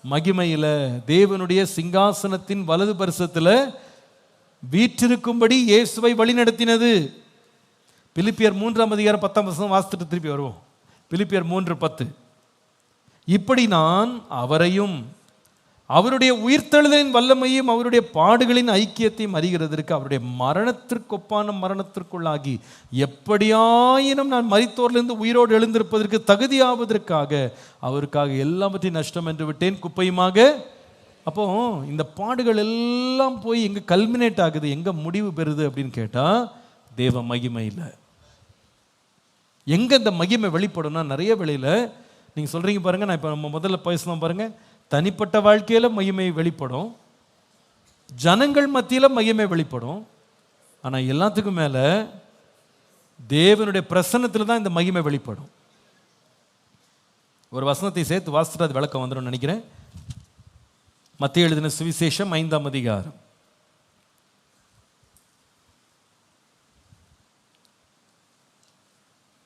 மகிமையில தேவனுடைய சிங்காசனத்தின் வலது பரிசத்துல வீற்றிருக்கும்படி இயேசுவை வழி நடத்தினது. பிலிப்பியர் 3ஆம் அதிகாரம் 10ஆம் வசனம் வாசித்துட்டு திருப்பி வருவோம். பிலிப்பியர் 3:10. இப்படி நான் அவரையும் அவருடைய உயிர்த்தெழுதலின் வல்லமையும் அவருடைய பாடுகளின் ஐக்கியத்தையும் அறிகிறதற்கு அவருடைய மரணத்திற்கொப்பான மரணத்திற்குள்ளாகி எப்படியாயினும் நான் மரித்தோரிலிருந்து உயிரோடு எழுந்திருப்பதற்கு தகுதியாவதற்காக அவருக்காக எல்லாவற்றையும் நஷ்டம் என்று விட்டேன், குப்பையுமாக. அப்போ இந்த பாடுகள் எல்லாம் போய் எங்க கல்மினேட் ஆகுது, எங்க முடிவு பெறுது அப்படின்னு கேட்டா, தேவ மகிமையில். எங்க இந்த மகிமை வெளிப்படும்னா, நிறைய வேளையில நீங்க சொல்றீங்க பாருங்க, நான் இப்ப நம்ம முதல்ல பேசலாம் பாருங்க, தனிப்பட்ட வாழ்க்கையில மகிமை வெளிப்படும், ஜனங்கள் மத்தியில மகிமை வெளிப்படும், ஆனா எல்லாத்துக்கும் மேல தேவனுடைய பிரசன்னத்தில் தான் இந்த மகிமை வெளிப்படும். ஒரு வசனத்தை சேர்த்து வாசிட்டு அது விளக்கம் வந்துடும் நினைக்கிறேன். மத்தேயு எழுதின சுவிசேஷம் 5ஆம் அதிகாரம்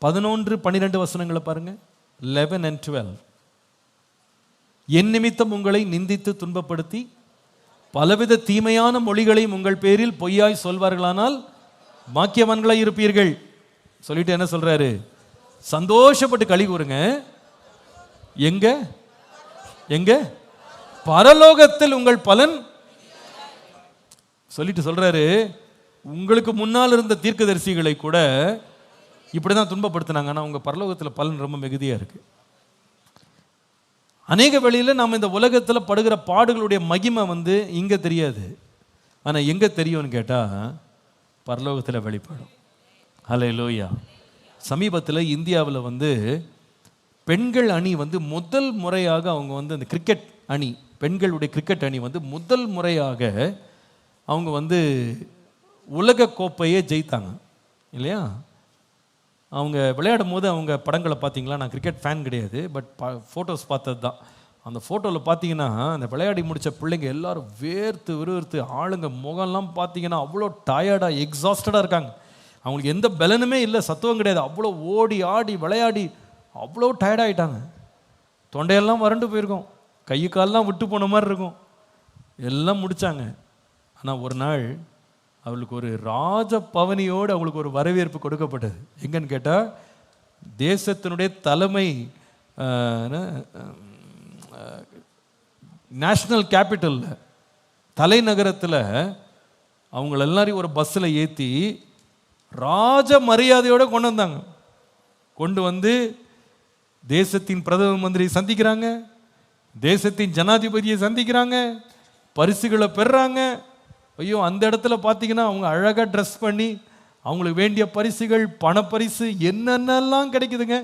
11-12 வசனங்களை பாருங்க. 11 and 12. என் நிமித்தம் உங்களை நிந்தித்து துன்பப்படுத்தி பலவித தீமையான மொழிகளையும் உங்கள் பேரில் பொய்யாய் சொல்வார்களானால் பாக்கியவான்களாய் இருப்பீர்கள். சொல்லிட்டு என்ன சொல்றாரு, சந்தோஷப்பட்டு களி கூறுங்க. எங்க எங்க பரலோகத்தில் உங்கள் பலன். சொல்லிட்டு சொல்றாரு, உங்களுக்கு முன்னால் இருந்த தீர்க்கதரிசிகளை கூட இப்படிதான் துன்பப்படுத்தினாங்க, ஆனால் உங்க பரலோகத்தில் பலன் ரொம்ப மிகுதியா இருக்கு. அநேக வழியில் நாம் இந்த உலகத்தில் படுகிற பாடுகளுடைய மகிமை இங்கே தெரியாது, ஆனால் எங்கே தெரியும்னு கேட்டால் பரலோகத்தில் வெளிப்படும். ஹல்லேலூயா. சமீபத்தில் இந்தியாவில் வந்து பெண்கள் அணி வந்து முதல் முறையாக அவங்க வந்து அந்த கிரிக்கெட் அணி, பெண்களுடைய கிரிக்கெட் அணி வந்து முதல் முறையாக அவங்க வந்து உலக கோப்பையே ஜெயித்தாங்க இல்லையா? அவங்க விளையாடும் போது அவங்க படங்களை பார்த்தீங்களா? நான் கிரிக்கெட் ஃபேன் கிடையாது, பட் ஃபோட்டோஸ் பார்த்தது தான். அந்த ஃபோட்டோவில் பார்த்தீங்கன்னா அந்த விளையாடி முடித்த பிள்ளைங்க எல்லாரும் வேர்த்து விறுவிறுத்து, ஆளுங்க முகம்லாம் பார்த்தீங்கன்னா அவ்வளோ டயர்டாக எக்ஸாஸ்டடாக இருக்காங்க. அவங்களுக்கு எந்த பலனுமே இல்லை, சத்துவம் கிடையாது. அவ்வளோ ஓடி ஆடி விளையாடி அவ்வளோ டயர்டாகிட்டாங்க. தொண்டையெல்லாம் வறண்டு போயிருக்கும், கை காலெலாம் விட்டு போன மாதிரி இருக்கும். எல்லாம் முடித்தாங்க. ஆனால் ஒரு நாள் அவளுக்கு ஒரு ராஜ பவனியோடு அவங்களுக்கு ஒரு வரவேற்பு கொடுக்கப்பட்டது. எங்கன்னு கேட்டால் தேசத்தினுடைய தலைமை நேஷ்னல் கேபிட்டலில், தலைநகரத்தில் அவங்கள எல்லாரையும் ஒரு பஸ்ஸில் ஏற்றி ராஜ மரியாதையோடு கொண்டு வந்தாங்க. கொண்டு வந்து தேசத்தின் பிரதம மந்திரியை சந்திக்கிறாங்க, தேசத்தின் ஜனாதிபதியை சந்திக்கிறாங்க, பரிசுகளை பெறுறாங்க. ஐயோ, அந்த இடத்துல பார்த்தீங்கன்னா அவங்க அழகாக ட்ரெஸ் பண்ணி அவங்களுக்கு வேண்டிய பரிசுகள், பணப்பரிசு என்னென்னலாம் கிடைக்குதுங்க.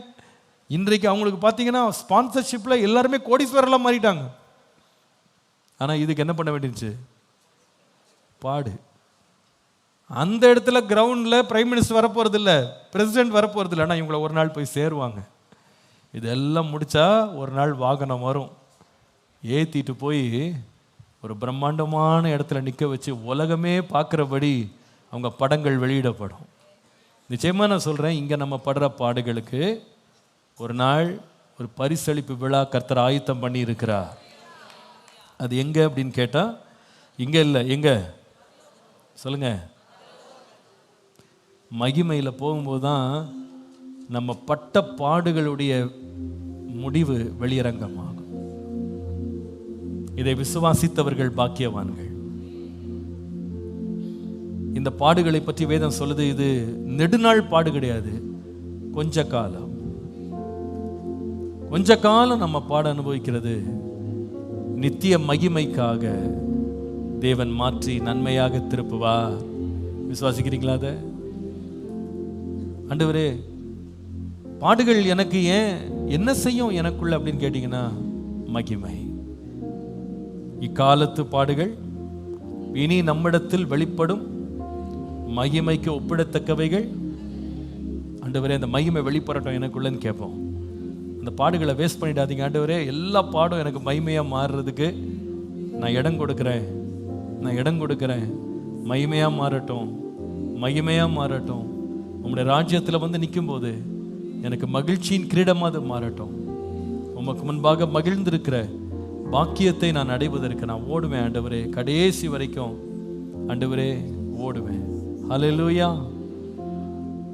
இன்றைக்கு அவங்களுக்கு பார்த்தீங்கன்னா ஸ்பான்சர்ஷிப்பில் எல்லாருமே கோடீஸ்வரெல்லாம் மாறிட்டாங்க. ஆனால் இதுக்கு என்ன பண்ண வேண்டியிருச்சு? பாடு. அந்த இடத்துல கிரவுண்டில் பிரைம் மினிஸ்டர் வரப்போகிறது இல்லை, பிரசிடென்ட் வரப்போகிறது இல்லை. ஆனால் இவங்கள ஒரு நாள் போய் சேருவாங்க. இதெல்லாம் முடித்தா ஒரு நாள் வாகனம் வரும், ஏற்றிட்டு போய் ஒரு பிரம்மாண்டமான இடத்துல நிற்க வச்சு உலகமே பார்க்குறபடி அவங்க படங்கள் வெளியிடப்படும். நிச்சயமாக நான் சொல்கிறேன், இங்கே நம்ம படுற பாடுகளுக்கு ஒரு நாள் ஒரு பரிசளிப்பு விழா கர்த்தர் ஆயத்தம் பண்ணி இருக்கிறார். அது எங்கே அப்படின்னு கேட்டால் இங்கே இல்லை, எங்கே சொல்லுங்க? மகிமையில் போகும்போது தான் நம்ம பட்ட பாடுகளுடைய முடிவு வெளியரங்கமாகும். இதை விசுவாசித்தவர்கள் பாக்கியவான்கள். இந்த பாடுகளை பற்றி வேதம் சொல்லுது, இது நெடுநாள் பாடு கிடையாது, கொஞ்ச காலம். கொஞ்ச காலம் நம்ம பாட அனுபவிக்கிறது நித்திய மகிமைக்காக தேவன் மாற்றி நன்மையாக திருப்புவார். விசுவாசிக்கிறீங்களா? அதை ஆண்டவரே, பாடுகள் எனக்கு ஏன், என்ன செய்யும் எனக்குள்ள அப்படின்னு கேட்டீங்கன்னா, மகிமை. இக்காலத்து பாடுகள் இனி நம்மிடத்தில் வெளிப்படும் மகிமைக்கு ஒப்பிடத்தக்கவைகள். ஆண்டவரே, அந்த மகிமை வெளிப்படட்டும் எனக்குள்ளன்னு கேட்போம். அந்த பாடுகளை வேஸ்ட் பண்ணிடாதீங்க. ஆண்டவரே, எல்லா பாடும் எனக்கு மகிமையாக மாறுறதுக்கு நான் இடம் கொடுக்குறேன், நான் இடம் கொடுக்குறேன். மகிமையாக மாறட்டும், மகிமையாக மாறட்டும். உங்களுடைய ராஜ்யத்தில் வந்து நிற்கும்போது எனக்கு மகிழ்ச்சியின் கிரீடமாக அது மாறட்டும். உமக்கு முன்பாக மகிழ்ந்திருக்கிற பாக்கியத்தை நான் அடைவதற்கு நான் ஓடுவேன் ஆண்டவரே, கடைசி வரைக்கும் ஆண்டவரே ஓடுவேன். ஹல்லேலூயா.